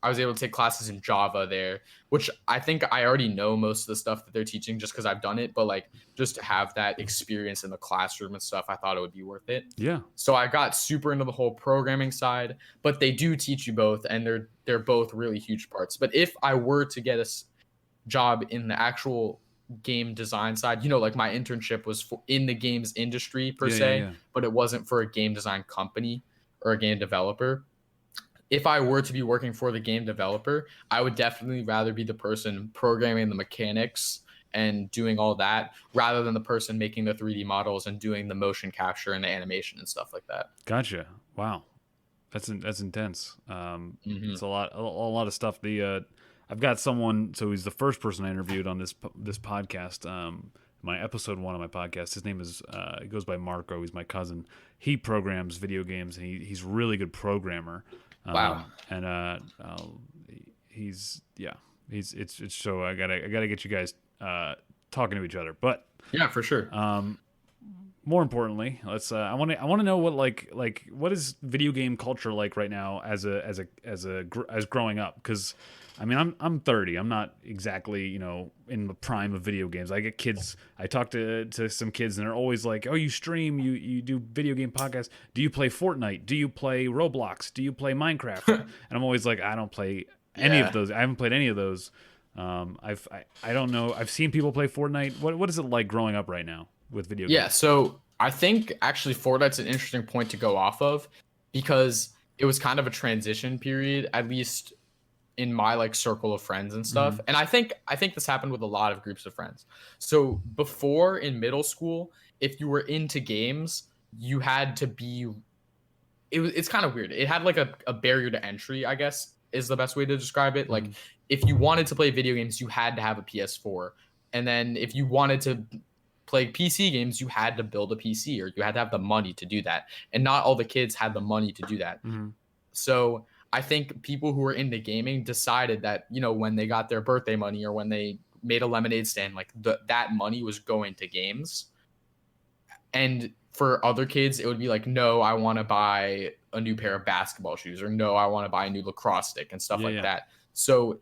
I was able to take classes in Java there, which I think I already know most of the stuff that they're teaching just because I've done it. But like just to have that experience in the classroom and stuff, I thought it would be worth it. Yeah. So I got super into the whole programming side, but they do teach you both, and they're both really huge parts. But if I were to get a job in the actual game design side, like my internship was in the games industry per se, but it wasn't for a game design company or a game developer. If I were to be working for the game developer, I would definitely rather be the person programming the mechanics and doing all that rather than the person making the 3D models and doing the motion capture and the animation and stuff like that. Gotcha. Wow. That's intense. It's a lot of stuff. I've got someone, so he's the first person I interviewed on this podcast. My episode 1 of my podcast. His name is he goes by Marco. He's my cousin. He programs video games and he's a really good programmer. Wow. And he's so I gotta get you guys talking to each other. But yeah, for sure. more importantly, let's. I want to know what what is video game culture like right now as growing up? Because I mean, I'm 30. I'm not exactly in the prime of video games. I get kids. I talk to some kids, and they're always like, "Oh, you stream, you do video game podcasts. Do you play Fortnite? Do you play Roblox? Do you play Minecraft?" And I'm always like, "I don't play any of Yeah. those. I haven't played any of those." I don't know. I've seen people play Fortnite. What is it like growing up right now with video Yeah, games? so I think actually Fortnite's an interesting point to go off of because it was kind of a transition period, at least in my like circle of friends and Mm-hmm. stuff. And I think this happened with a lot of groups of friends. So before in middle school, if you were into games, you had to be it's kind of weird. It had like a barrier to entry, I guess, is the best way to describe it. Like Mm-hmm. if you wanted to play video games, you had to have a PS4. And then if you wanted to play PC games, you had to build a PC or you had to have the money to do that. And not all the kids had the money to do that. Mm-hmm. So I think people who were into gaming decided that, when they got their birthday money or when they made a lemonade stand, like that money was going to games. And for other kids, it would be like, no, I want to buy a new pair of basketball shoes, or no, I want to buy a new lacrosse stick and stuff Yeah, like yeah. that. So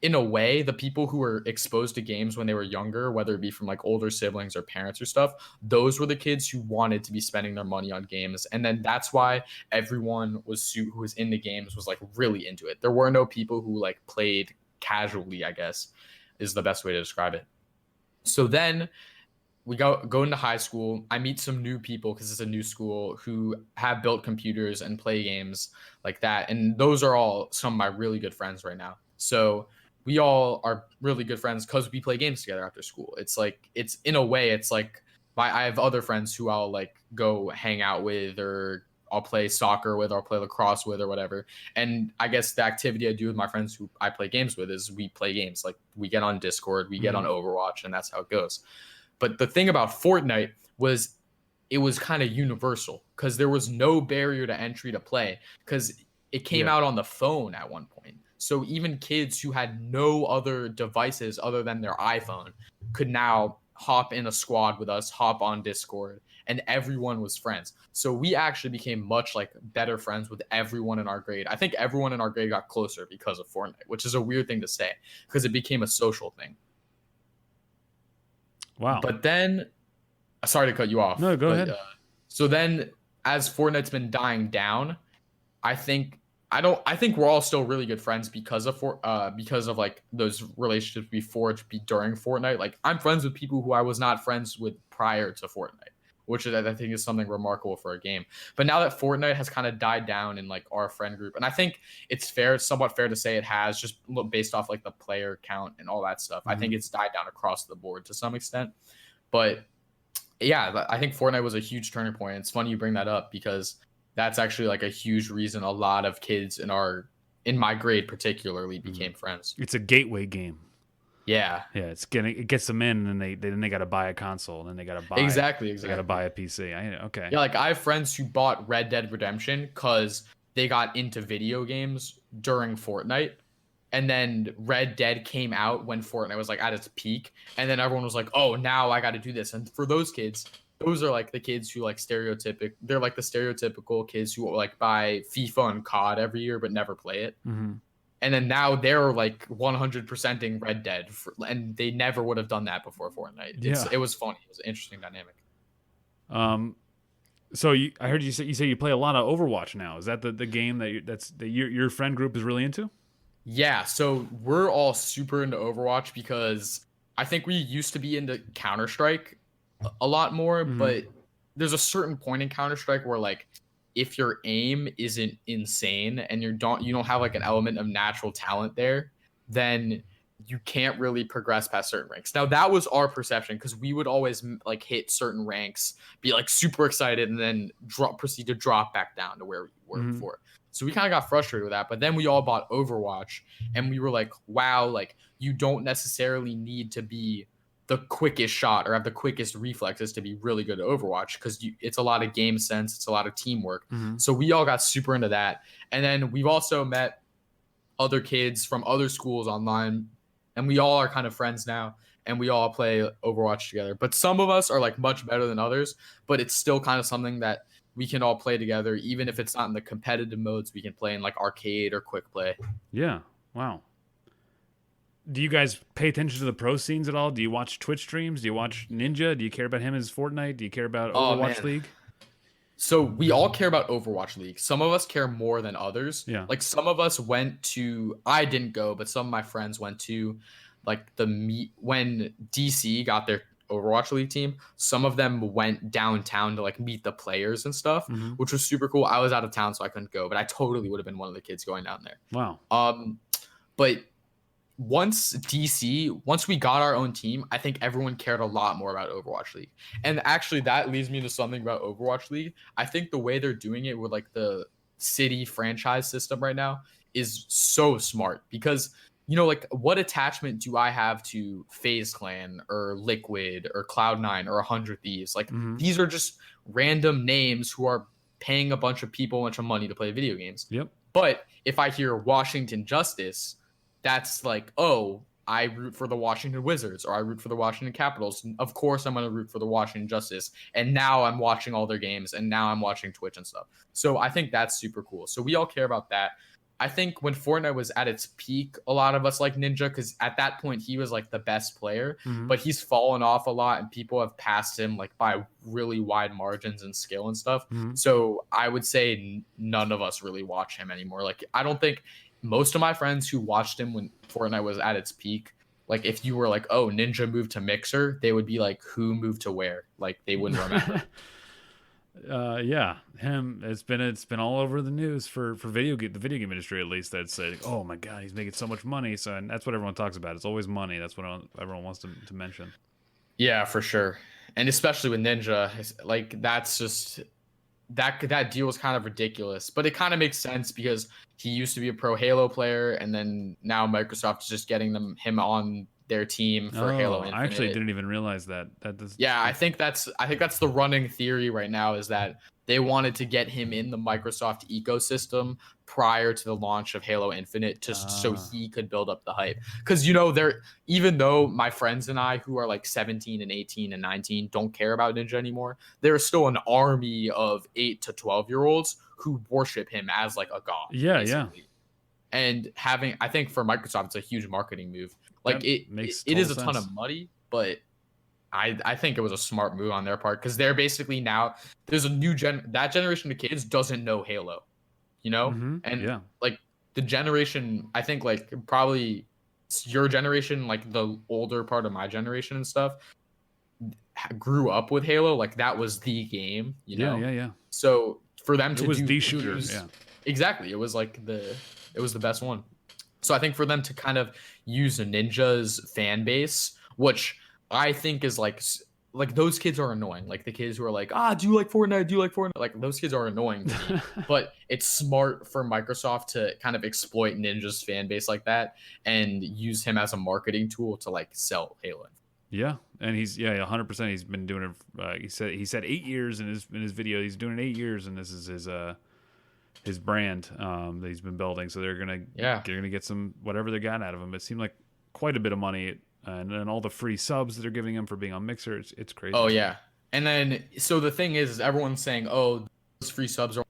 in a way, the people who were exposed to games when they were younger, whether it be from like older siblings or parents or stuff, those were the kids who wanted to be spending their money on games. And then that's why everyone who was into games was like really into it. There were no people who like played casually, I guess, is the best way to describe it. So then we go into high school. I meet some new people because it's a new school who have built computers and play games like that. And those are all some of my really good friends right now. So we all are really good friends because we play games together after school. It's like it's in a way, it's like I have other friends who I'll like go hang out with, or I'll play soccer with, or I'll play lacrosse with, or whatever. And I guess the activity I do with my friends who I play games with is we play games. Like we get on Discord, we get Mm-hmm. on Overwatch, and that's how it goes. But the thing about Fortnite was it was kind of universal because there was no barrier to entry to play because it came Yeah. out on the phone at one point. So even kids who had no other devices other than their iPhone could now hop in a squad with us, hop on Discord, and everyone was friends. So we actually became much like better friends with everyone in our grade. I think everyone in our grade got closer because of Fortnite, which is a weird thing to say because it became a social thing. Wow. But then, sorry to cut you off, No, go but ahead. so then as Fortnite's been dying down, I think I think we're all still really good friends because of like those relationships we forged during Fortnite. Like I'm friends with people who I was not friends with prior to Fortnite, which I think is something remarkable for a game. But now that Fortnite has kind of died down in like our friend group, and I think it's somewhat fair to say it has, just based off like the player count and all that stuff. I Mm-hmm. think it's died down across the board to some extent. But yeah, I think Fortnite was a huge turning point. It's funny you bring that up because that's actually like a huge reason a lot of kids in my grade particularly Mm-hmm. became friends. It's a gateway game. Yeah, Yeah, it gets them in, and then they got to buy a console, and then exactly, they got to exactly. buy a PC. Okay. Yeah, like I have friends who bought Red Dead Redemption because they got into video games during Fortnite. And then Red Dead came out when Fortnite was like at its peak. And then everyone was like, oh, now I got to do this. And for those kids, those are like the kids who like they're like the stereotypical kids who like buy FIFA and COD every year but never play it. Mm-hmm. And then now they're like 100%ing Red Dead, and they never would have done that before Fortnite. Yeah. It was funny. It was an interesting dynamic. Um. So I heard you say you play a lot of Overwatch now. Is that the game that your friend group is really into? Yeah, so we're all super into Overwatch because I think we used to be into Counter-Strike a lot more, Mm-hmm. but there's a certain point in Counter-Strike where like if your aim isn't insane and you don't have like an element of natural talent there, then you can't really progress past certain ranks. Now that was our perception because we would always like hit certain ranks, be like super excited, and then proceed to drop back down to where we were Mm-hmm. before. So we kind of got frustrated with that, but then we all bought Overwatch and we were like, wow, like you don't necessarily need to be the quickest shot or have the quickest reflexes to be really good at Overwatch because it's a lot of game sense, it's a lot of teamwork. Mm-hmm. So we all got super into that. And then we've also met other kids from other schools online, and we all are kind of friends now. and we all play Overwatch together. But some of us are like much better than others, but it's still kind of something that we can all play together, even if it's not in the competitive modes. We can play in like arcade or quick play. Yeah. Wow. Do you guys pay attention to the pro scenes at all? Do you watch Twitch streams? Do you watch Ninja? Do you care about him as Fortnite? Do you care about Oh Overwatch man. League? So we all care about Overwatch League. Some of us care more than others. Yeah. Like some of us went to, I didn't go, but some of my friends went to like the meet when DC got their Overwatch League team. Some of them went downtown to like meet the players and stuff, Mm-hmm. which was super cool. I was out of town, so I couldn't go, but I totally would have been one of the kids going down there. Wow. But once we got our own team, I think everyone cared a lot more about Overwatch League. And actually that leads me to something about Overwatch League. I think the way they're doing it with like the city franchise system right now is so smart because like what attachment do I have to FaZe Clan or Liquid or Cloud9 or 100 Thieves? Like these are just random names who are paying a bunch of people a bunch of money to play video games. Yep. But if I hear Washington Justice, that's like, oh, I root for the Washington Wizards or I root for the Washington Capitals. Of course, I'm going to root for the Washington Justice. And now I'm watching all their games and now I'm watching Twitch and stuff. So I think that's super cool. So we all care about that. I think when Fortnite was at its peak, a lot of us like Ninja because at that point he was like the best player, but he's fallen off a lot and people have passed him like by really wide margins and skill and stuff. So I would say none of us really watch him anymore. Like I don't think most of my friends who watched him when Fortnite was at its peak, like if you were like, oh, Ninja moved to Mixer, they would be like, who moved to where? Like they wouldn't remember. Yeah, him. It's been all over the news for the video game industry at least. That's like, oh my god, he's making so much money. So and that's what everyone talks about. It's always money. That's what everyone wants to mention. Yeah, for sure. And especially with Ninja, like that's just that deal was kind of ridiculous, but it kind of makes sense because he used to be a pro Halo player, and then now Microsoft is just getting him on their team for Halo Infinite. I actually didn't even realize that. Yeah, I think that's the running theory right now is that they wanted to get him in the Microsoft ecosystem prior to the launch of Halo Infinite, just so he could build up the hype. Because even though my friends and I who are like 17 and 18 and 19 don't care about Ninja anymore, there's still an army of 8 to 12-year-olds who worship him as like a god. Yeah, basically. yeah. And I think for Microsoft, it's a huge marketing move. Like it is a ton of money, but I think it was a smart move on their part because they're basically now there's a new that generation of kids doesn't know Halo, and like the generation, I think like probably your generation, like the older part of my generation and stuff, grew up with Halo. Like that was the game, Yeah. So for them it was the shooter. Yeah, exactly. It was like it was the best one. So I think for them to kind of use Ninja's fan base, which I think is like those kids are annoying. Like the kids who are like, do you like Fortnite? Do you like Fortnite? Like those kids are annoying to me. But it's smart for Microsoft to kind of exploit Ninja's fan base like that and use him as a marketing tool to like sell Halo. Yeah, and he's 100%. He's been doing it. He said 8 years in his video. He's doing it 8 years, and this is his brand that he's been building. So they're gonna get some whatever they got out of him. It seemed like quite a bit of money, and then all the free subs that they're giving him for being on Mixer. It's crazy. Oh yeah, and then so the thing is everyone's saying, oh, those free subs are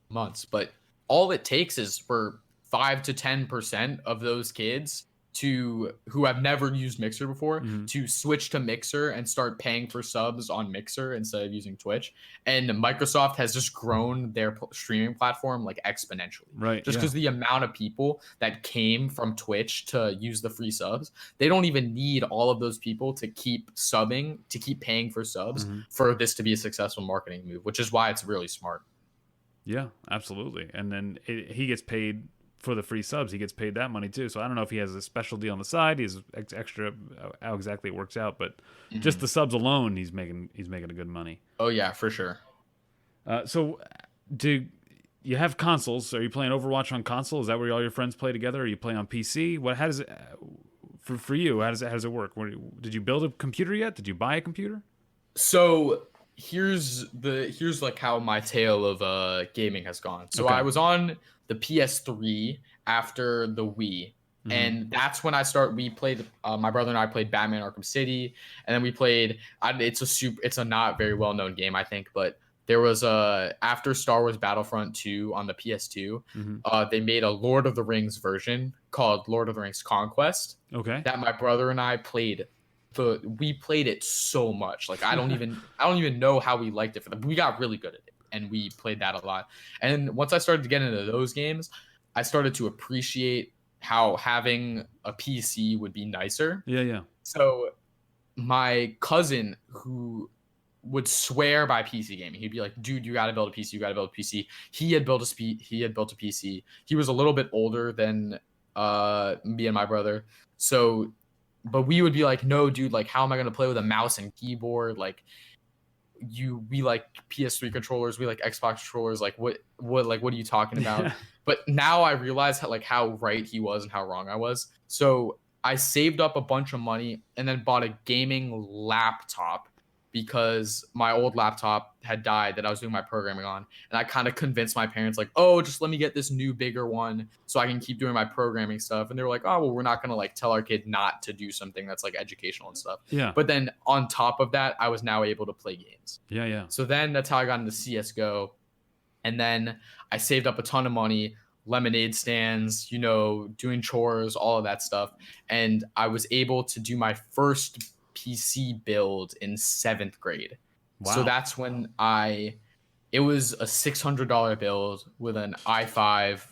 months, but all it takes is for 5 to 10% of those kids who have never used Mixer before to switch to Mixer and start paying for subs on Mixer instead of using Twitch. And Microsoft has just grown their streaming platform like exponentially. Right. Just because the amount of people that came from Twitch to use the free subs, they don't even need all of those people to keep subbing, to keep paying for subs for this to be a successful marketing move, which is why it's really smart. Yeah, absolutely. And then he gets paid for the free subs. He gets paid that money too. So I don't know if he has a special deal on the side. He's extra how exactly it works out, but just the subs alone, he's making a good money. Oh yeah, for sure. So do you have consoles? Are you playing Overwatch on console? Is that where all your friends play together? Are you playing on PC? How does it for you? How does it work? Did you build a computer yet? Did you buy a computer? So here's like how my tale of gaming has gone. So Okay. I was on the PS3 after the Wii, And that's when we played, my brother and I played Batman Arkham City, and then we played, it's a not very well known game, I think, but there was after Star Wars Battlefront 2 on the PS2, they made a Lord of the Rings version called Lord of the Rings Conquest. Okay. That my brother and I played. We played it so much. Like I don't even know how we liked it we got really good at it, and we played that a lot. And once I started to get into those games, I started to appreciate how having a PC would be nicer. Yeah, yeah. So my cousin, who would swear by PC gaming, he'd be like, "Dude, you got to build a PC. You got to build a PC." He had built a PC. He was a little bit older than me and my brother. So, but we would be like, "No, dude, like, how am I gonna play with a mouse and keyboard? Like, we like PS3 controllers, we like Xbox controllers. Like, what are you talking about?" But now I realize how right he was and how wrong I was. So I saved up a bunch of money and then bought a gaming laptop because my old laptop had died that I was doing my programming on. And I kind of convinced my parents, like, "Oh, just let me get this new, bigger one so I can keep doing my programming stuff." And they were like, "Oh, well, we're not going to like tell our kid not to do something that's like educational and stuff." Yeah. But then on top of that, I was now able to play games. Yeah, yeah. So then that's how I got into CSGO. And then I saved up a ton of money, lemonade stands, doing chores, all of that stuff. And I was able to do my first PC build in 7th grade. Wow. So that's when it was a $600 build with an i5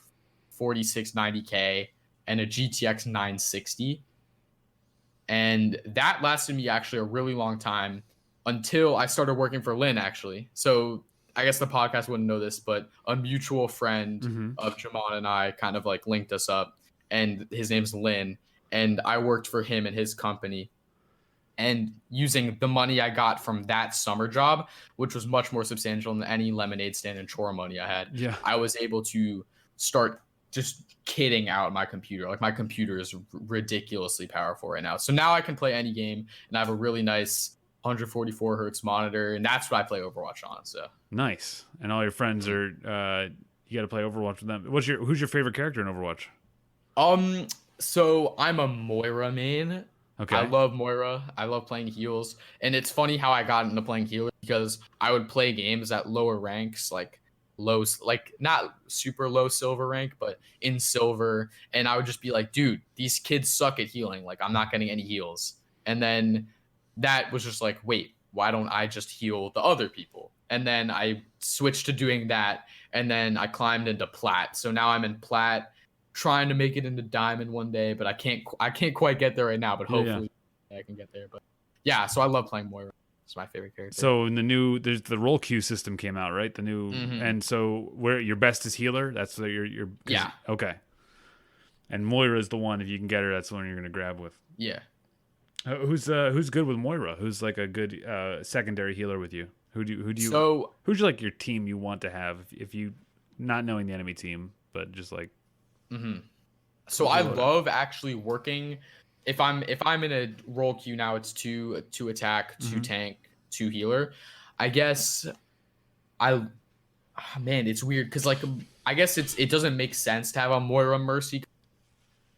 4690K and a GTX 960. And that lasted me actually a really long time until I started working for Lynn, actually. So I guess the podcast wouldn't know this, but a mutual friend of Jamon and I kind of like linked us up, and his name's Lynn, and I worked for him in his company. And using the money I got from that summer job, which was much more substantial than any lemonade stand and chore money I had, I was able to start just kitting out my computer. Like my computer is ridiculously powerful right now. So now I can play any game, and I have a really nice 144 hertz monitor, and that's what I play Overwatch on. So nice. And all your friends are you got to play Overwatch with them. Who's your favorite character in Overwatch? So I'm a Moira main. Okay. I love Moira. I love playing heals. And it's funny how I got into playing healer because I would play games at lower ranks, like not super low silver rank, but in silver. And I would just be like, "Dude, these kids suck at healing. Like, I'm not getting any heals." And then that was just like, wait, why don't I just heal the other people? And then I switched to doing that. And then I climbed into plat. So now I'm in plat, trying to make it into diamond one day, but I can't quite get there right now, but hopefully I can get there. But yeah, so I love playing Moira. It's my favorite character. So in there's the role queue system came out, right? The new and so where your best is healer, that's your yeah. Okay. And Moira is the one, if you can get her, that's the one you're gonna grab with. Yeah. Who's good with Moira? Who's like a good secondary healer with you? Who's like your team you want to have if you not knowing the enemy team, but just like So I love actually working. If I'm in a role queue now, it's two attack, two tank, two healer. I guess man, it's weird because like I guess it doesn't make sense to have a Moira Mercy,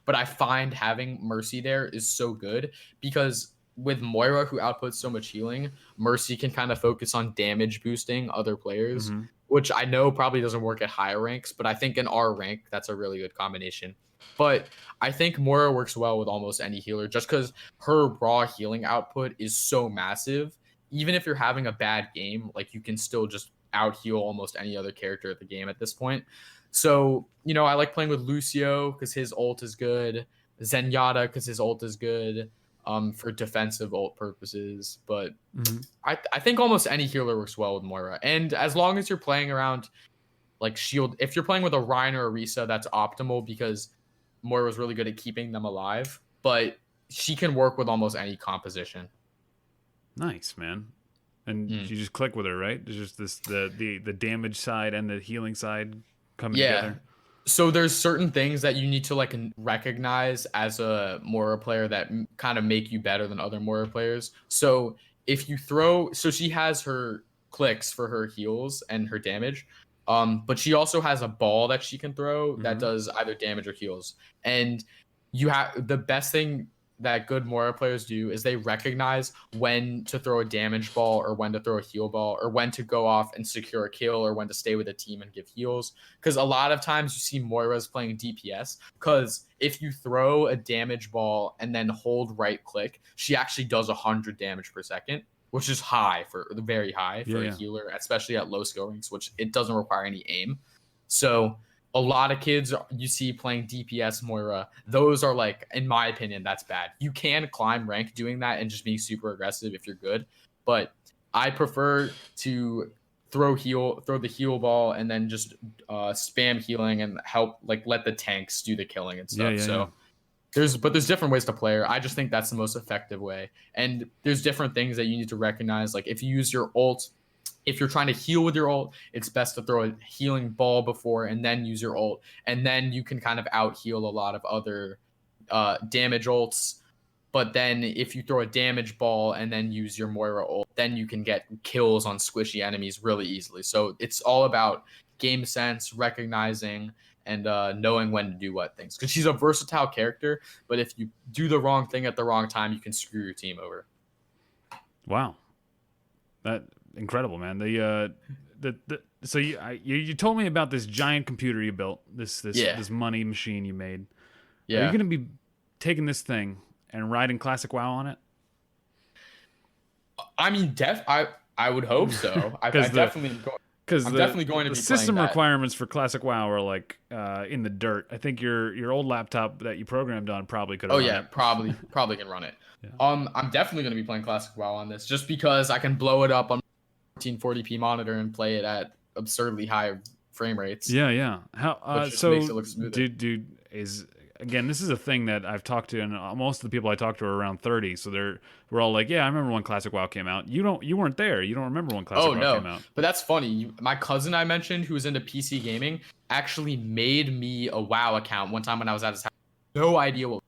but I find having Mercy there is so good because with Moira, who outputs so much healing, Mercy can kind of focus on damage boosting other players, which I know probably doesn't work at higher ranks, but I think in our rank, that's a really good combination. But I think Moira works well with almost any healer just because her raw healing output is so massive. Even if you're having a bad game, like you can still just out heal almost any other character at the game at this point. So, I like playing with Lucio because his ult is good. Zenyatta because his ult is good for defensive ult purposes. But I think almost any healer works well with Moira. And as long as you're playing around like shield, if you're playing with a Rein or a Risa, that's optimal because Moira's really good at keeping them alive. But she can work with almost any composition. Nice, man. And you just click with her, right? There's just the damage side and the healing side coming together. So there's certain things that you need to like recognize as a Moira player that kind of make you better than other Moira players. So if you so she has her clicks for her heals and her damage, but she also has a ball that she can throw that does either damage or heals. And you have the best thing that good Moira players do is they recognize when to throw a damage ball or when to throw a heal ball or when to go off and secure a kill or when to stay with a team and give heals. Because a lot of times you see Moiras playing DPS because if you throw a damage ball and then hold right click, she actually does 100 damage per second, which is very high for a healer, especially at low skill ranks, which it doesn't require any aim. So a lot of kids you see playing DPS Moira, those are like, in my opinion, that's bad. You can climb rank doing that and just being super aggressive if you're good, but I prefer to throw the heal ball and then just spam healing and help like let the tanks do the killing and stuff. There's different ways to play her. I just think that's the most effective way. And there's different things that you need to recognize. Like if you use your ult, if you're trying to heal with your ult, it's best to throw a healing ball before and then use your ult. And then you can kind of out heal a lot of other damage ults. But then if you throw a damage ball and then use your Moira ult, then you can get kills on squishy enemies really easily. So it's all about game sense, recognizing, and knowing when to do what things. Because she's a versatile character, but if you do the wrong thing at the wrong time, you can screw your team over. Wow. That incredible, man. So you told me about this giant computer you built, this money machine you made. Yeah. Are you going to be taking this thing and riding Classic WoW on it? I mean, I would hope so. I'm definitely going to be. The system playing requirements for Classic WoW are like in the dirt. I think your old laptop that you programmed on probably could. Probably can run it. Yeah. I'm definitely going to be playing Classic WoW on this, just because I can blow it up on 1440p monitor and play it at absurdly high frame rates. Yeah. How so makes it look smoother. Dude is. Again, this is a thing that I've talked to, and most of the people I talk to are around 30. So we're all like, "Yeah, I remember when Classic WoW came out." You weren't there. You don't remember when Classic WoW came out. But that's funny. My cousin I mentioned, who's into PC gaming, actually made me a WoW account one time when I was at his house. No idea what.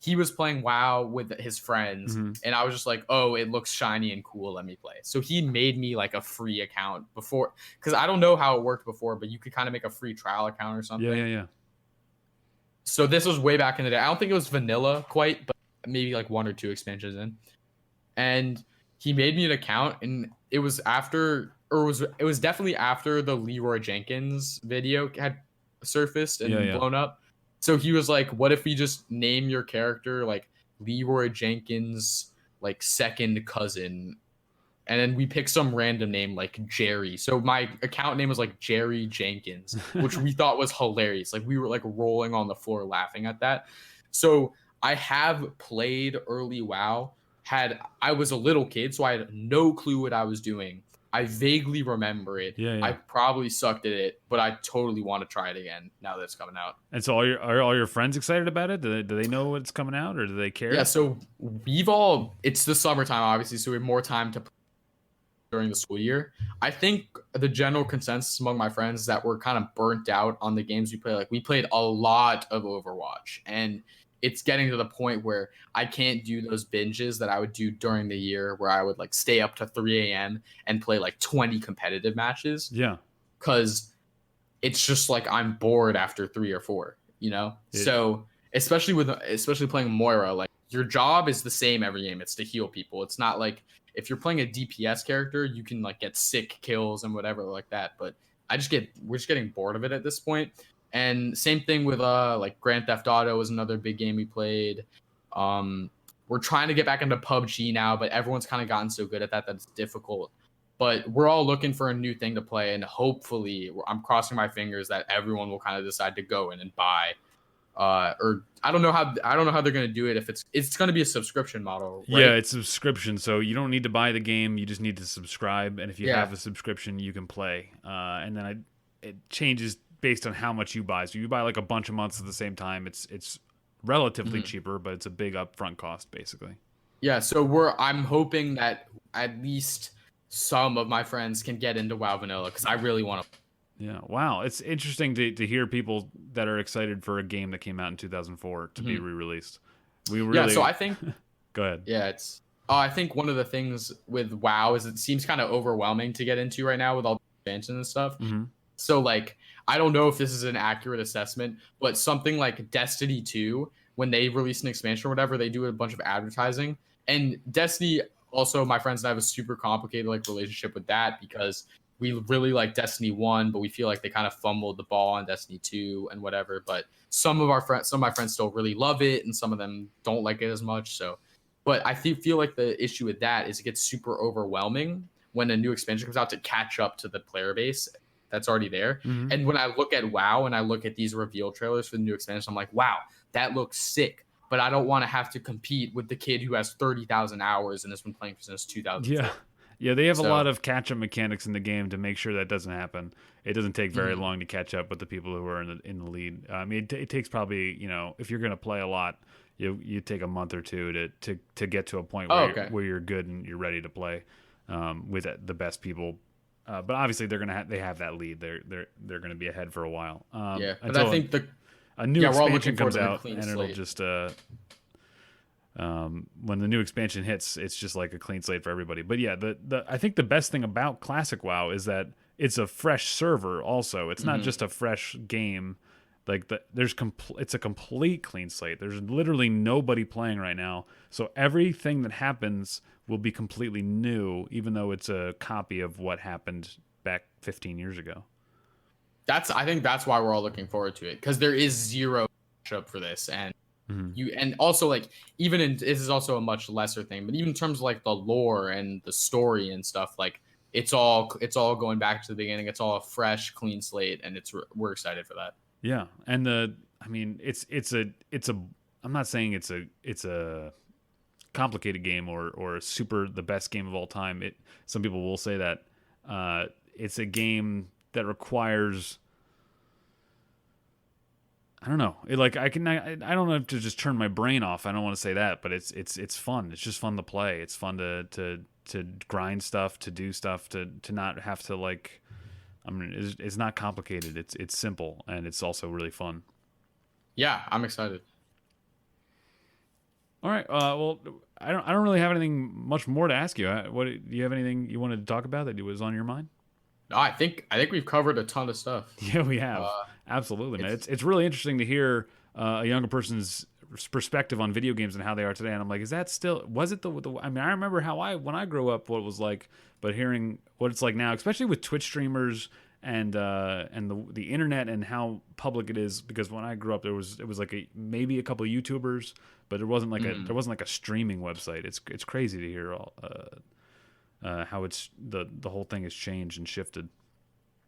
He was playing WoW with his friends, and I was just like, "Oh, it looks shiny and cool. Let me play." So he made me like a free account before, because I don't know how it worked before, but you could kind of make a free trial account or something. Yeah. So this was way back in the day. I don't think it was vanilla quite, but maybe like 1 or 2 expansions in. And he made me an account, and it was definitely after the Leroy Jenkins video had surfaced and blown up. So he was like, "What if we just name your character like Leroy Jenkins, like second cousin?" And then we picked some random name like Jerry. So my account name was like Jerry Jenkins, which we thought was hilarious. Like we were like rolling on the floor laughing at that. So I have played early WoW. I was a little kid, so I had no clue what I was doing. I vaguely remember it. Yeah. I probably sucked at it, but I totally want to try it again now that it's coming out. And so are all your friends excited about it? Do they know what's coming out, or do they care? Yeah, so it's the summertime, obviously, so we have more time to play during the school year. I think the general consensus among my friends is that we're kind of burnt out on the games we play. Like we played a lot of Overwatch, and it's getting to the point where I can't do those binges that I would do during the year, where I would like stay up to 3 a.m. and play like 20 competitive matches. Yeah. Because it's just like I'm bored after 3 or 4, So especially playing Moira, like your job is the same every game. It's to heal people. It's not like if you're playing a DPS character, you can like get sick kills and whatever like that. But we're just getting bored of it at this point. And same thing with like Grand Theft Auto was another big game we played. We're trying to get back into PUBG now, but everyone's kind of gotten so good at that it's difficult. But we're all looking for a new thing to play, and hopefully, I'm crossing my fingers that everyone will kind of decide to go in and buy. Or I don't know how they're going to do it. If it's going to be a subscription model, right? Yeah, it's a subscription, so you don't need to buy the game. You just need to subscribe, and if you have a subscription, you can play. And then it changes based on how much you buy. So you buy like a bunch of months at the same time, it's relatively cheaper, but it's a big upfront cost, basically. Yeah, so I'm hoping that at least some of my friends can get into WoW Vanilla, because I really want to. Yeah, wow. It's interesting to hear people that are excited for a game that came out in 2004 to be re-released. So I think... Go ahead. Yeah, I think one of the things with WoW is it seems kind of overwhelming to get into right now with all the expansions and stuff. So like I don't know if this is an accurate assessment, but something like Destiny 2, when they release an expansion or whatever, they do a bunch of advertising. And Destiny also, my friends and I have a super complicated like relationship with that because we really like Destiny 1, but we feel like they kind of fumbled the ball on Destiny 2 and whatever. But some of my friends still really love it, and some of them don't like it as much. So but I feel like the issue with that is it gets super overwhelming when a new expansion comes out to catch up to the player base that's already there. Mm-hmm. And when I look at WoW and I look at these reveal trailers for the new expansion, I'm like, wow, that looks sick. But I don't want to have to compete with the kid who has 30,000 hours and has been playing since 2004. Yeah. Yeah, they have a lot of catch-up mechanics in the game to make sure that doesn't happen. It doesn't take very long to catch up with the people who are in the lead. I mean, it takes probably, if you're going to play a lot, you take a month or two to get to a point where you're good and you're ready to play with the best people. But obviously they have that lead. They're going to be ahead for a while. But I think a new expansion comes out and it'll just when the new expansion hits, it's just like a clean slate for everybody. But yeah, I think the best thing about classic WoW is that it's a fresh server. Also, it's not just a fresh game. Like it's a complete clean slate. There's literally nobody playing right now, so everything that happens will be completely new, even though it's a copy of what happened back 15 years ago. I think that's why we're all looking forward to it, because there is zero up for this, and and also like this is also a much lesser thing, but even in terms of like the lore and the story and stuff, like it's all going back to the beginning. It's all a fresh, clean slate, and we're excited for that. Yeah, and it's a I'm not saying it's a complicated game or the best game of all time. Some people will say that it's a game that requires, I don't know. I don't have to just turn my brain off. I don't want to say that, but it's fun. It's just fun to play. It's fun to grind stuff, to do stuff, to not have to like. I mean, it's not complicated. It's simple, and it's also really fun. Yeah, I'm excited. All right. Well, I don't really have anything much more to ask you. Do you have anything you wanted to talk about that was on your mind? No, I think we've covered a ton of stuff. Yeah, we have. Absolutely, man. It's really interesting to hear a younger person's perspective on video games and how they are today. And I'm like, was it the I mean, I remember when I grew up, what it was like, but hearing what it's like now, especially with Twitch streamers and the internet and how public it is. Because when I grew up, it was like maybe a couple of YouTubers, but there wasn't like a streaming website. It's crazy to hear how it's the whole thing has changed and shifted.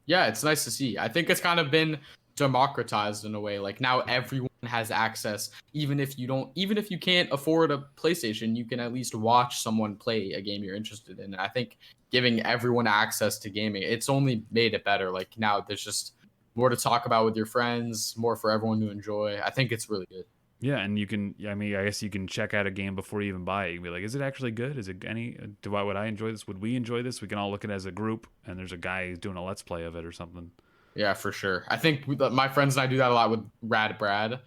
Yeah, it's nice to see. I think it's kind of been democratized in a way. Like now everyone has access. Even if you can't afford a PlayStation, you can at least watch someone play a game you're interested in. And I think giving everyone access to gaming, it's only made it better. Like now there's just more to talk about with your friends, more for everyone to enjoy. I think it's really good. Yeah, and I guess you can check out a game before you even buy it. You can be like, is it actually good? Is it would I enjoy this? Would we enjoy this? We can all look at it as a group, and there's a guy who's doing a Let's Play of it or something. Yeah, for sure. I think my friends and I do that a lot with Rad Brad.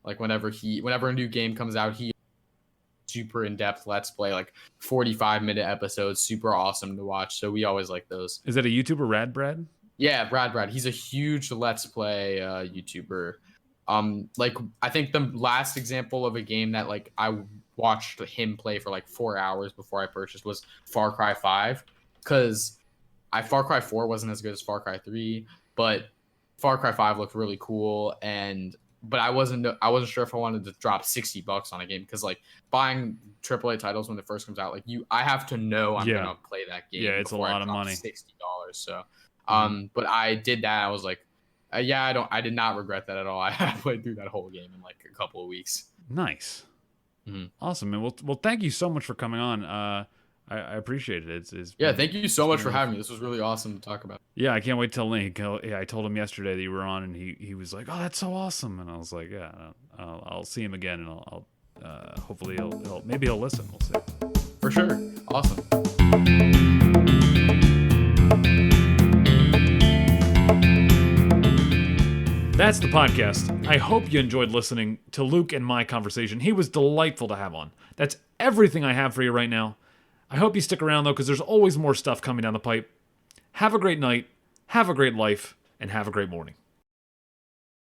Like whenever a new game comes out, he super in-depth Let's Play, like 45-minute episodes, super awesome to watch. So we always like those. Is that a YouTuber, Rad Brad? Yeah, Brad. He's a huge Let's Play YouTuber. Like I think the last example of a game that like I watched him play for like 4 hours before I purchased was Far Cry 5, because Far Cry 4 wasn't as good as Far Cry 3, but Far Cry 5 looked really cool, but I wasn't sure if I wanted to drop $60 on a game, because like buying AAA titles when it first comes out, like I have to know I'm gonna play that game. Yeah, it's a lot of money. $60. So but I did that. I was like, I did not regret that at all. I played through that whole game in like a couple of weeks. Nice. Awesome, man. Well, thank you so much for coming on. I appreciate it. Thank you so much for having me. This was really awesome to talk about. Yeah, I can't wait till Link. Yeah, I told him yesterday that you were on, and he was like, "Oh, that's so awesome!" And I was like, "Yeah, I'll see him again, and I'll hopefully he'll listen. We'll see." For sure. Awesome. That's the podcast. I hope you enjoyed listening to Luke and my conversation. He was delightful to have on. That's everything I have for you right now. I hope you stick around, though, because there's always more stuff coming down the pipe. Have a great night. Have a great life. and have a great morning.